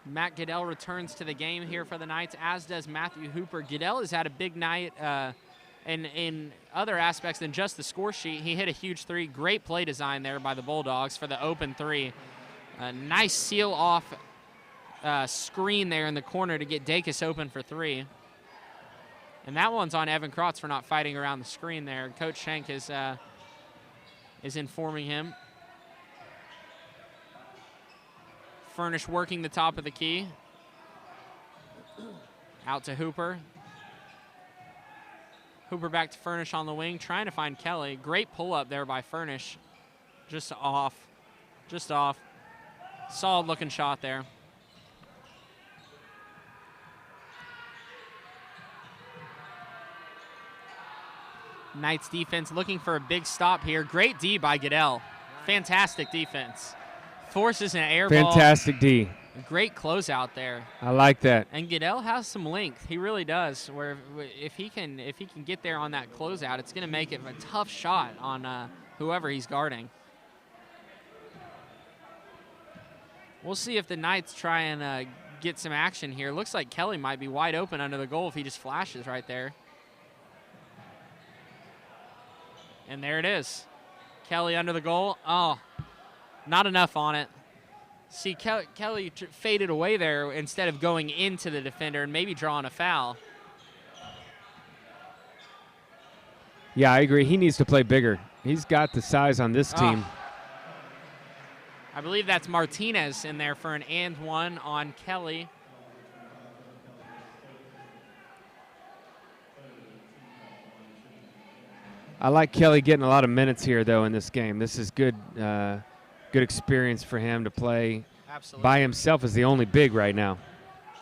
Matt Goodell returns to the game here for the Knights, as does Matthew Hooper. Goodell has had a big night in other aspects than just the score sheet. He hit a huge three. Great play design there by the Bulldogs for the open three. A nice seal-off screen there in the corner to get Dacus open for three. And that one's on Evan Krotz for not fighting around the screen there. Coach Schenk is informing him. Furnish working the top of the key. Out to Hooper. Hooper back to Furnish on the wing, trying to find Kelly. Great pull-up there by Furnish. Just off. Just off. Solid-looking shot there. Knights defense looking for a big stop here. Great D by Goodell. Fantastic defense. Forces an air ball. Fantastic D. Great closeout there. I like that. And Goodell has some length. He really does. Where if he can get there on that closeout, it's going to make it a tough shot on whoever he's guarding. We'll see if the Knights try and get some action here. Looks like Kelly might be wide open under the goal if he just flashes right there. And there it is. Kelly under the goal. Oh, not enough on it. See, Kelly faded away there instead of going into the defender and maybe drawing a foul. Yeah, I agree. He needs to play bigger. He's got the size on this team. I believe that's Martinez in there for an and one on Kelly. I like Kelly getting a lot of minutes here, though, in this game. This is good experience for him to play Absolutely. by himself as the only big right now.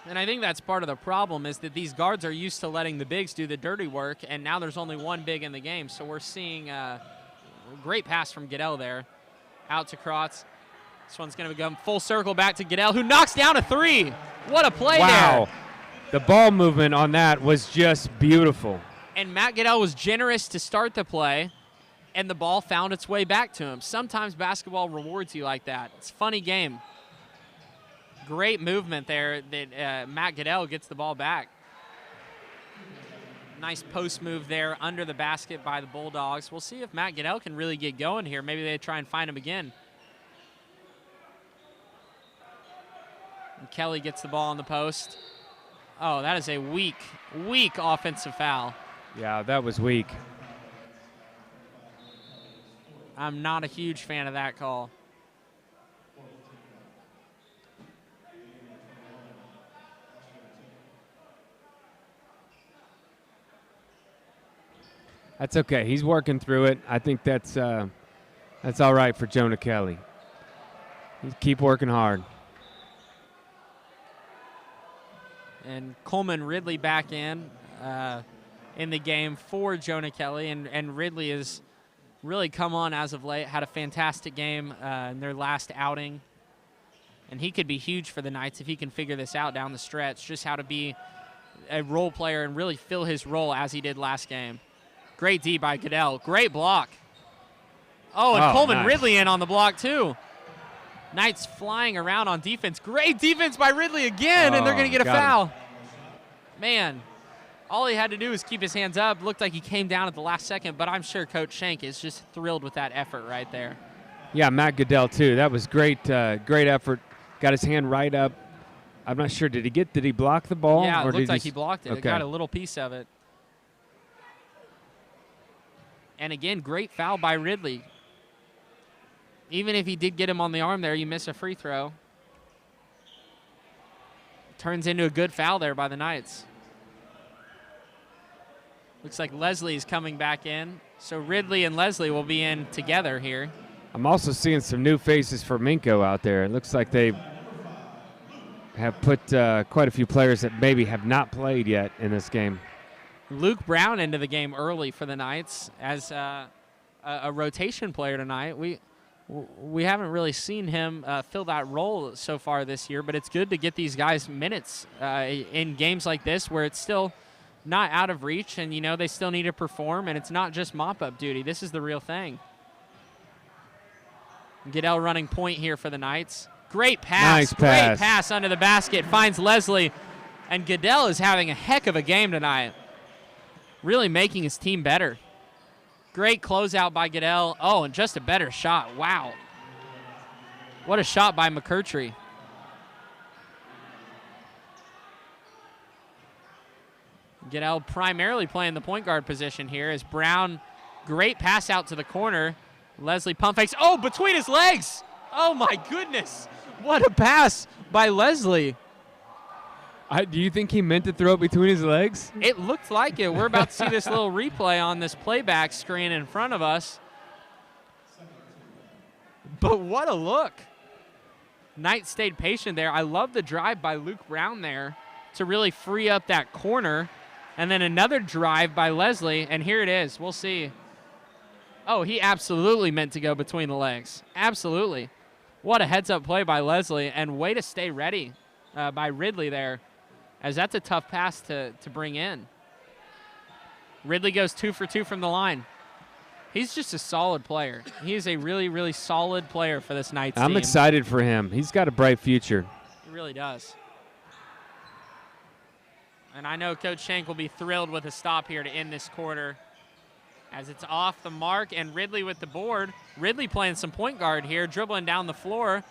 And I think that's part of the problem is that these guards are used to letting the bigs do the dirty work, and now there's only one big in the game. So we're seeing a great pass from Goodell there. Out to Krotz. This one's going to come full circle back to Goodell, who knocks down a three. What a play there. Wow. The ball movement on that was just beautiful. And Matt Goodell was generous to start the play, and the ball found its way back to him. Sometimes basketball rewards you like that. It's a funny game. Great movement there that Matt Goodell gets the ball back. Nice post move there under the basket by the Bulldogs. We'll see if Matt Goodell can really get going here. Maybe they try and find him again. And Kelly gets the ball on the post. Oh, that is a weak offensive foul. Yeah, that was weak. I'm not a huge fan of that call. That's okay. He's working through it. I think that's all right for Jonah Kelly. Keep working hard. And Coleman Ridley back in the game for Jonah Kelly, and Ridley has really come on as of late. Had a fantastic game in their last outing, and he could be huge for the Knights if he can figure this out down the stretch, just how to be a role player and really fill his role as he did last game. Great D by Goodell. Great block. Oh, and Coleman nice. Ridley in on the block too. Knights flying around on defense. Great defense by Ridley again, and they're going to get a foul. Man, all he had to do was keep his hands up. Looked like he came down at the last second, but I'm sure Coach Schenk is just thrilled with that effort right there. Yeah, Matt Goodell too. That was great, great effort. Got his hand right up. I'm not sure. Did he block the ball? Yeah, or it looked did like he blocked it. Okay. It got a little piece of it. And again, great foul by Ridley. Even if he did get him on the arm there, you miss a free throw. Turns into a good foul there by the Knights. Looks like Leslie's coming back in. So Ridley and Leslie will be in together here. I'm also seeing some new faces for Minco out there. It looks like they have put quite a few players that maybe have not played yet in this game. Luke Brown into the game early for the Knights as a rotation player tonight. We haven't really seen him fill that role so far this year, but it's good to get these guys minutes in games like this where it's still not out of reach and, you know, they still need to perform, and it's not just mop-up duty. This is the real thing. Goodell running point here for the Knights. Great pass. Nice pass. Great pass under the basket. Finds Leslie, and Goodell is having a heck of a game tonight. Really making his team better. Great closeout by Goodell. Oh, and just a better shot. Wow. What a shot by McCurtry. Goodell primarily playing the point guard position here as Brown, great pass out to the corner. Leslie pump fakes. Oh, between his legs. Oh, my goodness. What a pass by Leslie. Do you think he meant to throw it between his legs? It looked like it. We're about to see this little replay on this playback screen in front of us. But what a look. Knight stayed patient there. I love the drive by Luke Brown there to really free up that corner. And then another drive by Leslie, and here it is. We'll see. Oh, he absolutely meant to go between the legs. Absolutely. What a heads-up play by Leslie, and way to stay ready by Ridley there, as that's a tough pass to bring in. Ridley goes 2 for 2 from the line. He's just a solid player. He is a really, really solid player for this Knights team. I'm excited for him. He's got a bright future. He really does. And I know Coach Schenk will be thrilled with a stop here to end this quarter as it's off the mark, and Ridley with the board. Ridley playing some point guard here, dribbling down the floor.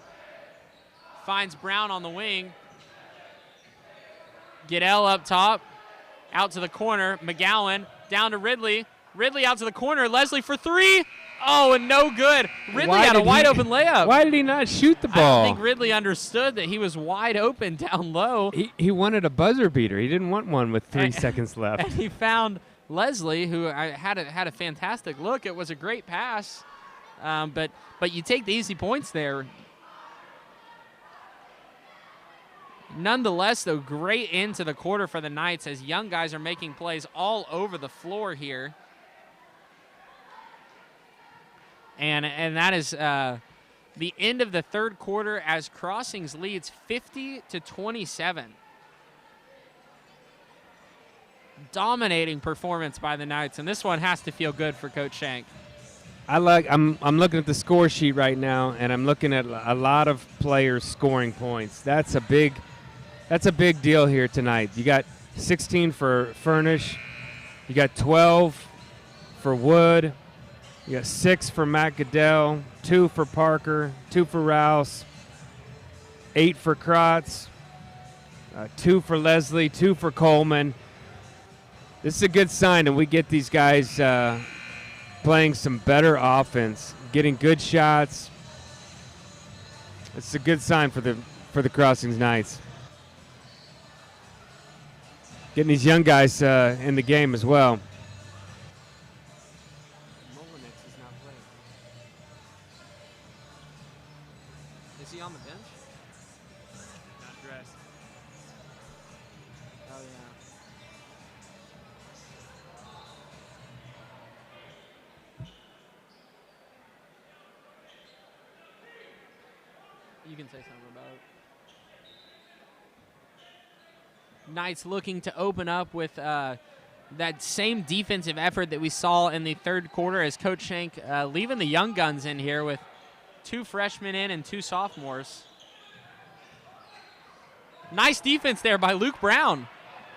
Finds Brown on the wing. Goodell up top, out to the corner. McGowan down to Ridley. Ridley out to the corner. Leslie for 3. Oh, and no good. Ridley had a wide open layup. Why did he not shoot the ball? I don't think Ridley understood that he was wide open down low. He wanted a buzzer beater. He didn't want one with 3 seconds left. And he found Leslie, who had a fantastic look. It was a great pass, but you take the easy points there. Nonetheless, though, great into the quarter for the Knights as young guys are making plays all over the floor here. And that is the end of the third quarter as Crossings leads 50-27. Dominating performance by the Knights, and this one has to feel good for Coach Shank. I'm looking at the score sheet right now, and I'm looking at a lot of players scoring points. That's a big deal here tonight. You got 16 for Furnish, you got 12 for Wood, you got 6 for Matt Goodell, 2 for Parker, 2 for Rouse, 8 for Kratz, 2 for Leslie, 2 for Coleman. This is a good sign that we get these guys playing some better offense, getting good shots. It's a good sign for the Crossings Knights. Getting these young guys in the game as well. Is he on the bench? Not dressed. Oh, yeah. You can say something about it. Knights looking to open up with that same defensive effort that we saw in the third quarter as Coach Shank leaving the young guns in here with 2 freshmen in and 2 sophomores. Nice defense there by Luke Brown.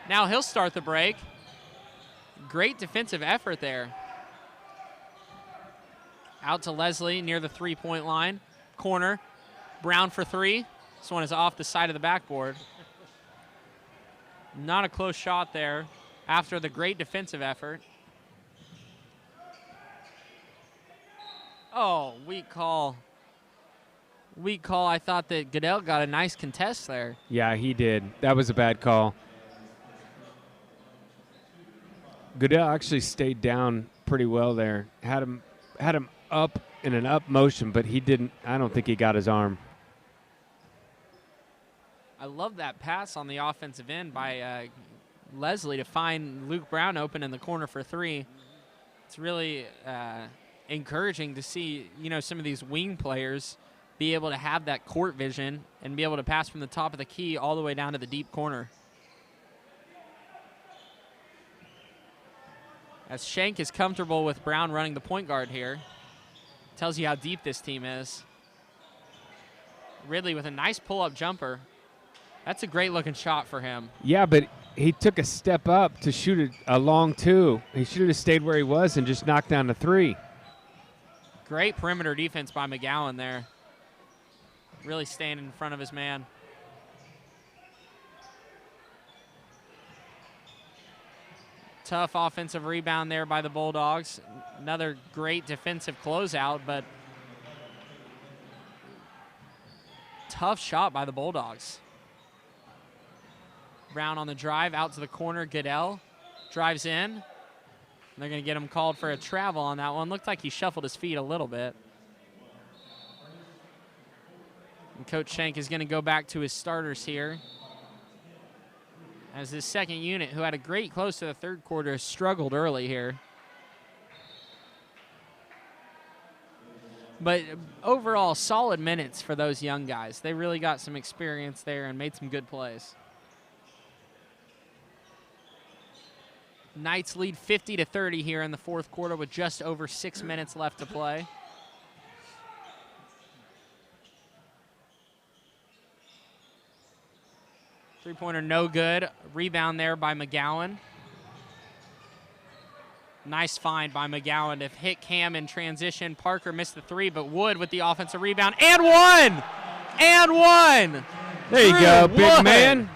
Now he'll start the break. Great defensive effort there. Out to Leslie near the 3-point line. Corner. Brown for 3. This one is off the side of the backboard. Not a close shot there after the great defensive effort. Oh, weak call. Weak call. I thought that Goodell got a nice contest there. Yeah, he did. That was a bad call. Goodell actually stayed down pretty well there. Had him up in an up motion, but he didn't. I don't think he got his arm. I love that pass on the offensive end by Leslie to find Luke Brown open in the corner for 3. It's really encouraging to see, some of these wing players be able to have that court vision and be able to pass from the top of the key all the way down to the deep corner. As Shank is comfortable with Brown running the point guard here. Tells you how deep this team is. Ridley with a nice pull-up jumper. That's a great-looking shot for him. Yeah, but he took a step up to shoot a long 2. He should have stayed where he was and just knocked down the 3. Great perimeter defense by McGowan there. Really staying in front of his man. Tough offensive rebound there by the Bulldogs. Another great defensive closeout, but tough shot by the Bulldogs. Brown on the drive, out to the corner. Goodell drives in. They're going to get him called for a travel on that one. Looked like he shuffled his feet a little bit. And Coach Shank is going to go back to his starters here, as his second unit, who had a great close to the third quarter, struggled early here. But overall, solid minutes for those young guys. They really got some experience there and made some good plays. Knights lead 50-30 here in the fourth quarter with just over 6 minutes left to play. Three-pointer no good. Rebound there by McGowan. Nice find by McGowan to hit Cam in transition. Parker missed the 3, but Wood with the offensive rebound. And one! And one! There you go, big man.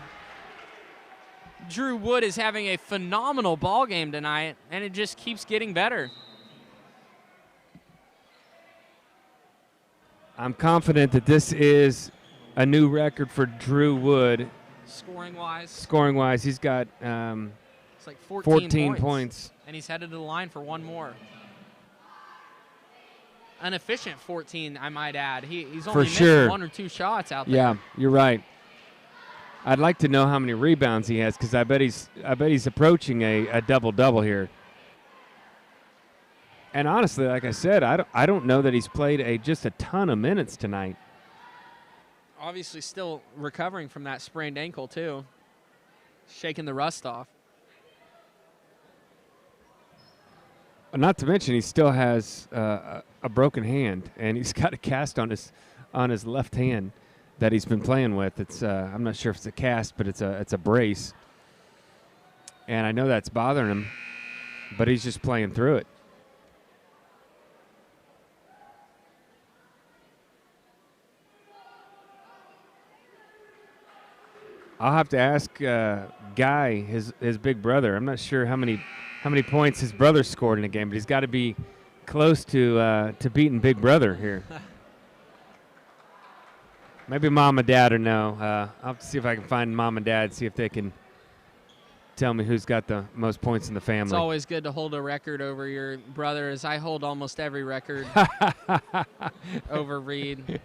Drew Wood is having a phenomenal ball game tonight, and it just keeps getting better. I'm confident that this is a new record for Drew Wood. Scoring-wise, he's got it's like 14 points. And he's headed to the line for one more. An efficient 14, I might add. He's only missed 1 or 2 shots out there. Yeah, you're right. I'd like to know how many rebounds he has because I bet he's approaching a double-double here. And honestly, like I said, I don't know that he's played just a ton of minutes tonight. Obviously still recovering from that sprained ankle too. Shaking the rust off. Not to mention he still has a broken hand, and he's got a cast on his left hand that he's been playing with. It's I'm not sure if it's a cast, but it's a brace. And I know that's bothering him, but he's just playing through it. I'll have to ask Guy, his big brother. I'm not sure how many points his brother scored in a game, but he's got to be close to beating Big Brother here. Maybe Mom and Dad or no. I'll have to see if I can find Mom and Dad, see if they can tell me who's got the most points in the family. It's always good to hold a record over your brother, as I hold almost every record over Reed.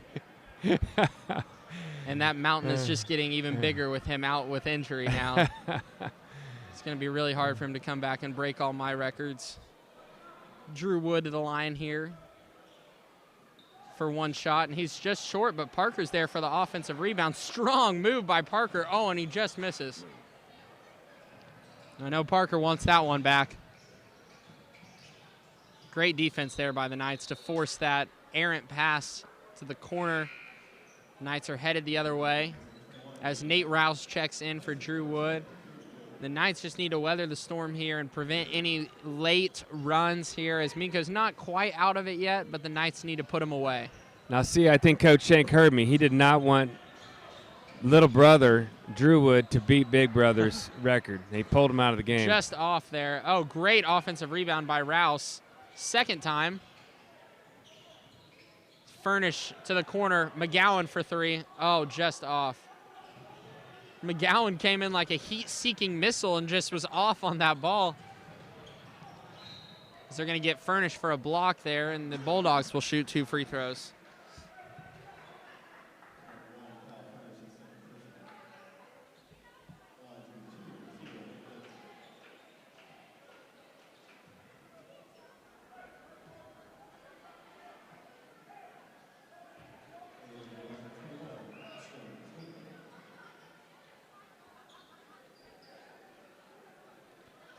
And that mountain is just getting even bigger with him out with injury now. It's going to be really hard for him to come back and break all my records. Drew Wood to the line here for one shot, and he's just short, but Parker's there for the offensive rebound. Strong move by Parker. Oh, and he just misses. I know Parker wants that one back. Great defense there by the Knights to force that errant pass to the corner. Knights are headed the other way as Nate Rouse checks in for Drew Wood. The Knights just need to weather the storm here and prevent any late runs here, as Minco's not quite out of it yet, but the Knights need to put him away. Now, see, I think Coach Shank heard me. He did not want little brother Drew Wood to beat Big Brother's record. They pulled him out of the game. Just off there. Oh, great offensive rebound by Rouse. Second time. Furnish to the corner. McGowan for three. Oh, just off. McGowan came in like a heat-seeking missile and just was off on that ball. So they're going to get Furnish for a block there, and the Bulldogs will shoot 2 free throws.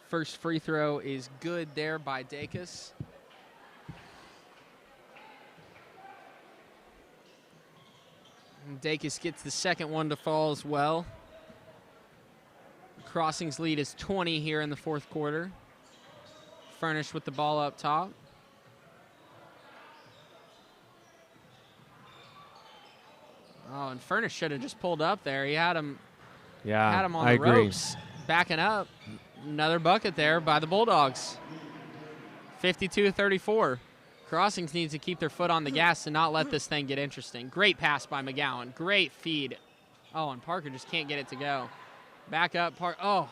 First free throw is good there by Dacus. And Dacus gets the second one to fall as well. Crossing's lead is 20 here in the fourth quarter. Furnish with the ball up top. Oh, and Furnish should have just pulled up there. He had him, on the ropes, backing up. Another bucket there by the Bulldogs. 52-34. Crossings needs to keep their foot on the gas and not let this thing get interesting. Great pass by McGowan. Great feed. Oh, and Parker just can't get it to go. Back up. Oh,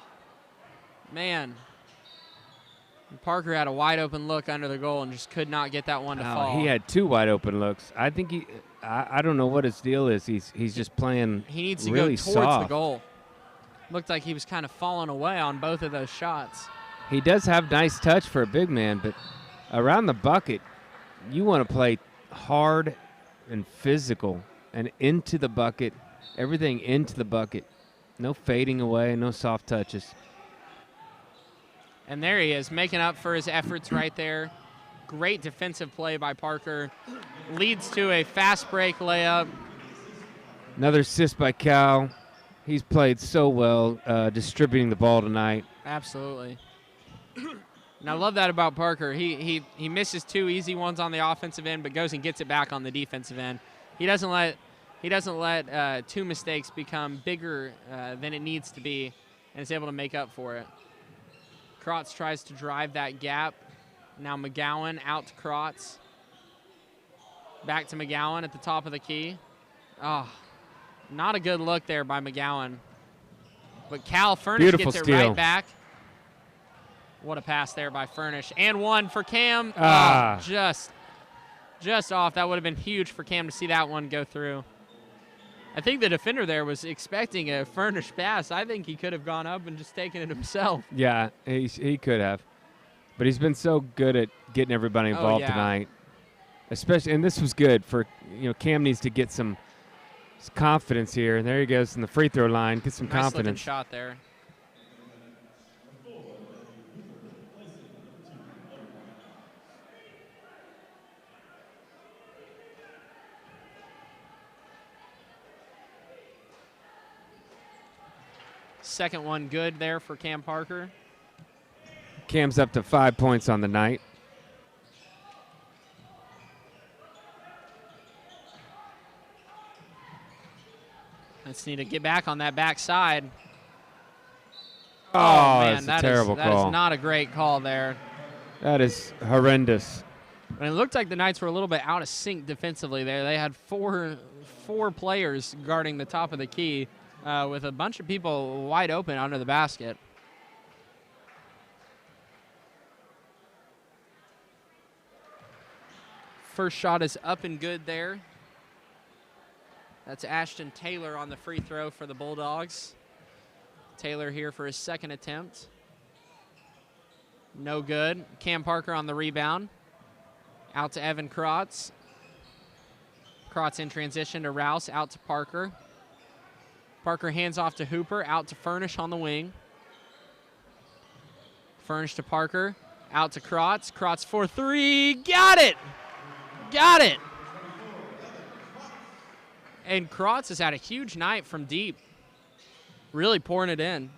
man. Parker had a wide open look under the goal and just could not get that one to fall. He had 2 wide open looks. I think I don't know what his deal is. He's just playing He needs to really go towards soft. the goal. Looked like he was kind of falling away on both of those shots. He does have nice touch for a big man, but around the bucket, you want to play hard and physical and into the bucket, everything into the bucket. No fading away, no soft touches. And there he is, making up for his efforts right there. Great defensive play by Parker. Leads to a fast break layup. Another assist by Cal. He's played so well distributing the ball tonight. Absolutely. And I love that about Parker. He misses 2 easy ones on the offensive end, but goes and gets it back on the defensive end. He doesn't let 2 mistakes become bigger than it needs to be, and is able to make up for it. Krotz tries to drive that gap. Now McGowan out to Krotz. Back to McGowan at the top of the key. Oh, not a good look there by McGowan. But Cal Furnish gets it right back. What a pass there by Furnish. And one for Cam. Oh, just off. That would have been huge for Cam to see that one go through. I think the defender there was expecting a Furnish pass. I think he could have gone up and just taken it himself. Yeah, he could have. But he's been so good at getting everybody involved tonight. Especially, and this was good for, Cam needs to get some confidence here. And there he goes in the free throw line, get some confidence. Nice shot there. Second one good there for Cam Parker. Cam's up to 5 points on the night. Let's need to get back on that backside. Oh, man, that's a terrible call. That is not a great call there. That is horrendous. And it looked like the Knights were a little bit out of sync defensively there. They had four players guarding the top of the key with a bunch of people wide open under the basket. First shot is up and good there. That's Ashton Taylor on the free throw for the Bulldogs. Taylor here for his second attempt. No good. Cam Parker on the rebound. Out to Evan Krotz. Krotz in transition to Rouse, out to Parker. Parker hands off to Hooper, out to Furnish on the wing. Furnish to Parker, out to Krotz. Krotz for three, got it! Got it! And Krotz has had a huge night from deep. Really pouring it in.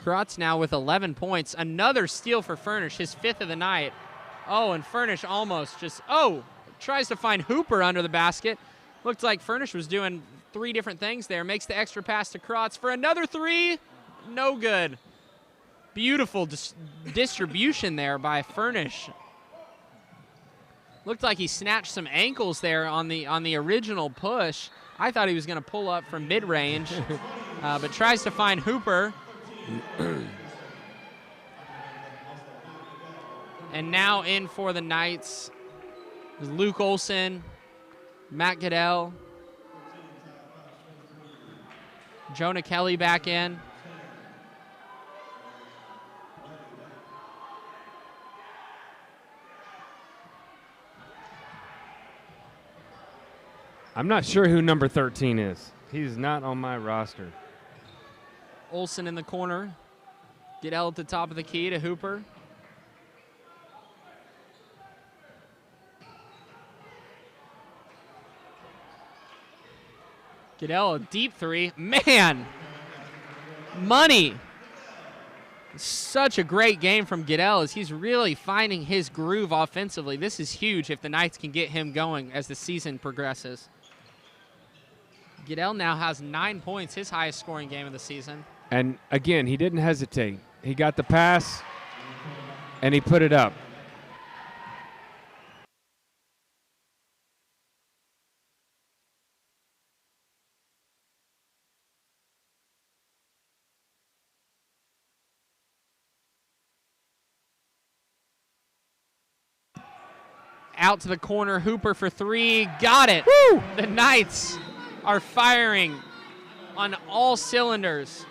Krotz now with 11 points. Another steal for Furnish, his fifth of the night. Oh, and Furnish almost just, tries to find Hooper under the basket. Looked like Furnish was doing three different things there. Makes the extra pass to Krotz for another three. No good. Beautiful distribution there by Furnish. Looked like he snatched some ankles there on the original push. I thought he was going to pull up from mid-range, but tries to find Hooper. And now in for the Knights is Luke Olson, Matt Goodell, Jonah Kelly back in. I'm not sure who number 13 is. He's not on my roster. Olson in the corner. Goodell at the top of the key to Hooper. Goodell, a deep three. Man, money. Such a great game from Goodell as he's really finding his groove offensively. This is huge if the Knights can get him going as the season progresses. Goodell now has 9 points, his highest scoring game of the season. And again, he didn't hesitate. He got the pass, and he put it up. Out to the corner, Hooper for three, got it. Woo! The Knights are firing on all cylinders.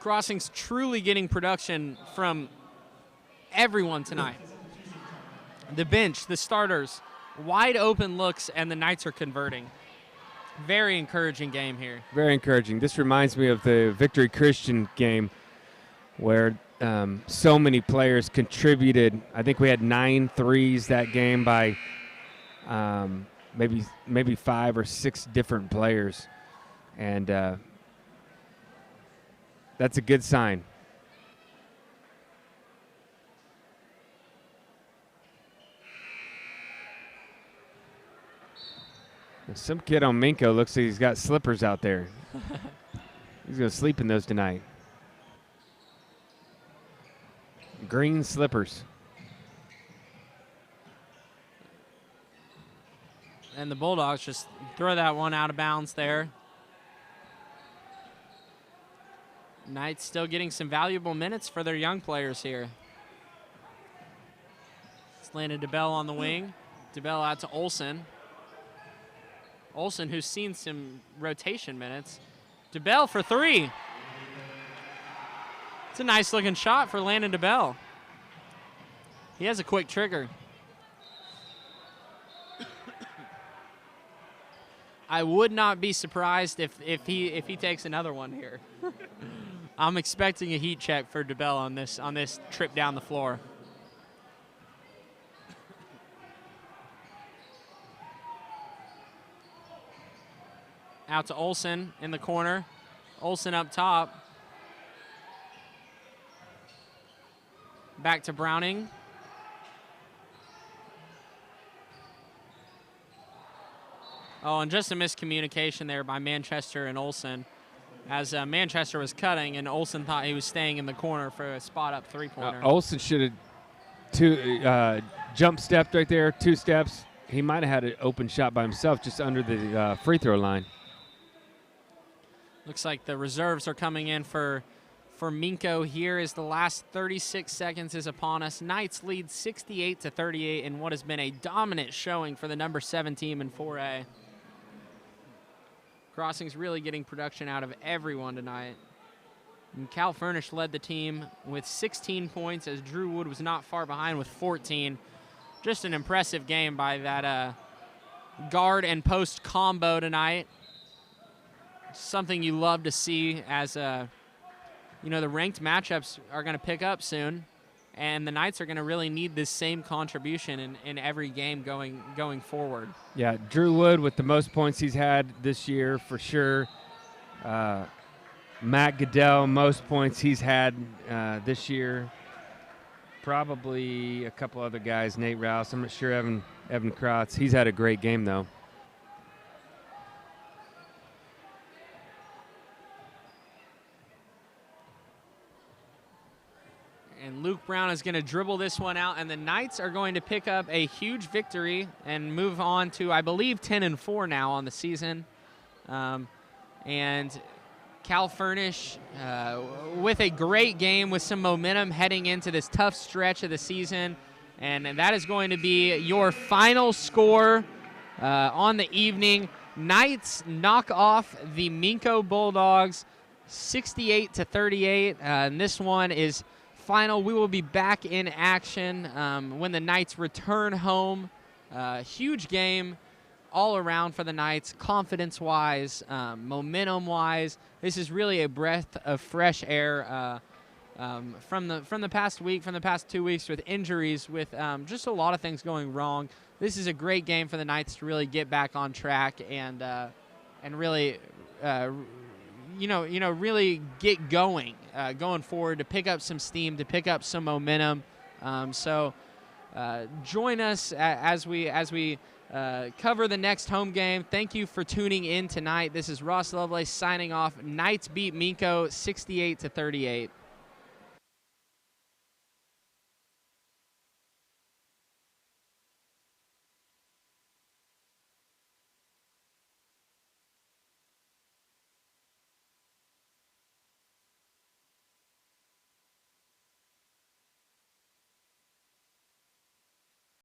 Crossing's truly getting production from everyone tonight. The bench, the starters, wide open looks, and the Knights are converting. Very encouraging game here. Very encouraging. This reminds me of the Victory Christian game where so many players contributed. I think we had 9 threes that game by maybe 5 or 6 different players. And that's a good sign. Some kid on Minco looks like he's got slippers out there. He's going to sleep in those tonight. Green slippers. And the Bulldogs just throw that one out of bounds there. Knights still getting some valuable minutes for their young players here. It's landed to Bell on the wing DeBell out to Olsen. Olsen, who's seen some rotation minutes. DeBell for three. It's a nice looking shot for Landon DeBell. He has a quick trigger. I would not be surprised if he takes another one here. I'm expecting a heat check for DeBell on this trip down the floor. Out to Olsen in the corner. Olsen up top. Back to Browning. Oh, and just a miscommunication there by Manchester and Olsen, as Manchester was cutting and Olsen thought he was staying in the corner for a spot-up three-pointer. Olsen should have jump stepped right there, 2 steps. He might have had an open shot by himself just under the free throw line. Looks like the reserves are coming in for Minco here as the last 36 seconds is upon us. Knights lead 68-38 in what has been a dominant showing for the number 7 team in 4A. Crossing's really getting production out of everyone tonight. And Cal Furnish led the team with 16 points as Drew Wood was not far behind with 14. Just an impressive game by that guard and post combo tonight. Something you love to see as the ranked matchups are going to pick up soon, and the Knights are going to really need this same contribution in every game going forward. Yeah, Drew Wood with the most points he's had this year for sure. Matt Goodell, most points he's had this year. Probably a couple other guys, Nate Rouse, I'm not sure, Evan Kratz. He's had a great game though. And Luke Brown is going to dribble this one out, and the Knights are going to pick up a huge victory and move on to, I believe, 10-4 now on the season. And Cal Furnish with a great game with some momentum heading into this tough stretch of the season. And that is going to be your final score on the evening. Knights knock off the Minco Bulldogs 68-38. And this one is final. We will be back in action when the Knights return home. Huge game all around for the Knights, confidence-wise, momentum-wise. This is really a breath of fresh air from the past week, from the past 2 weeks with injuries, with just a lot of things going wrong. This is a great game for the Knights to really get back on track and really really get going forward, to pick up some steam, to pick up some momentum. So join us as we cover the next home game. Thank you for tuning in tonight. This is Ross Lovelace signing off. Knights beat Minco 68-38.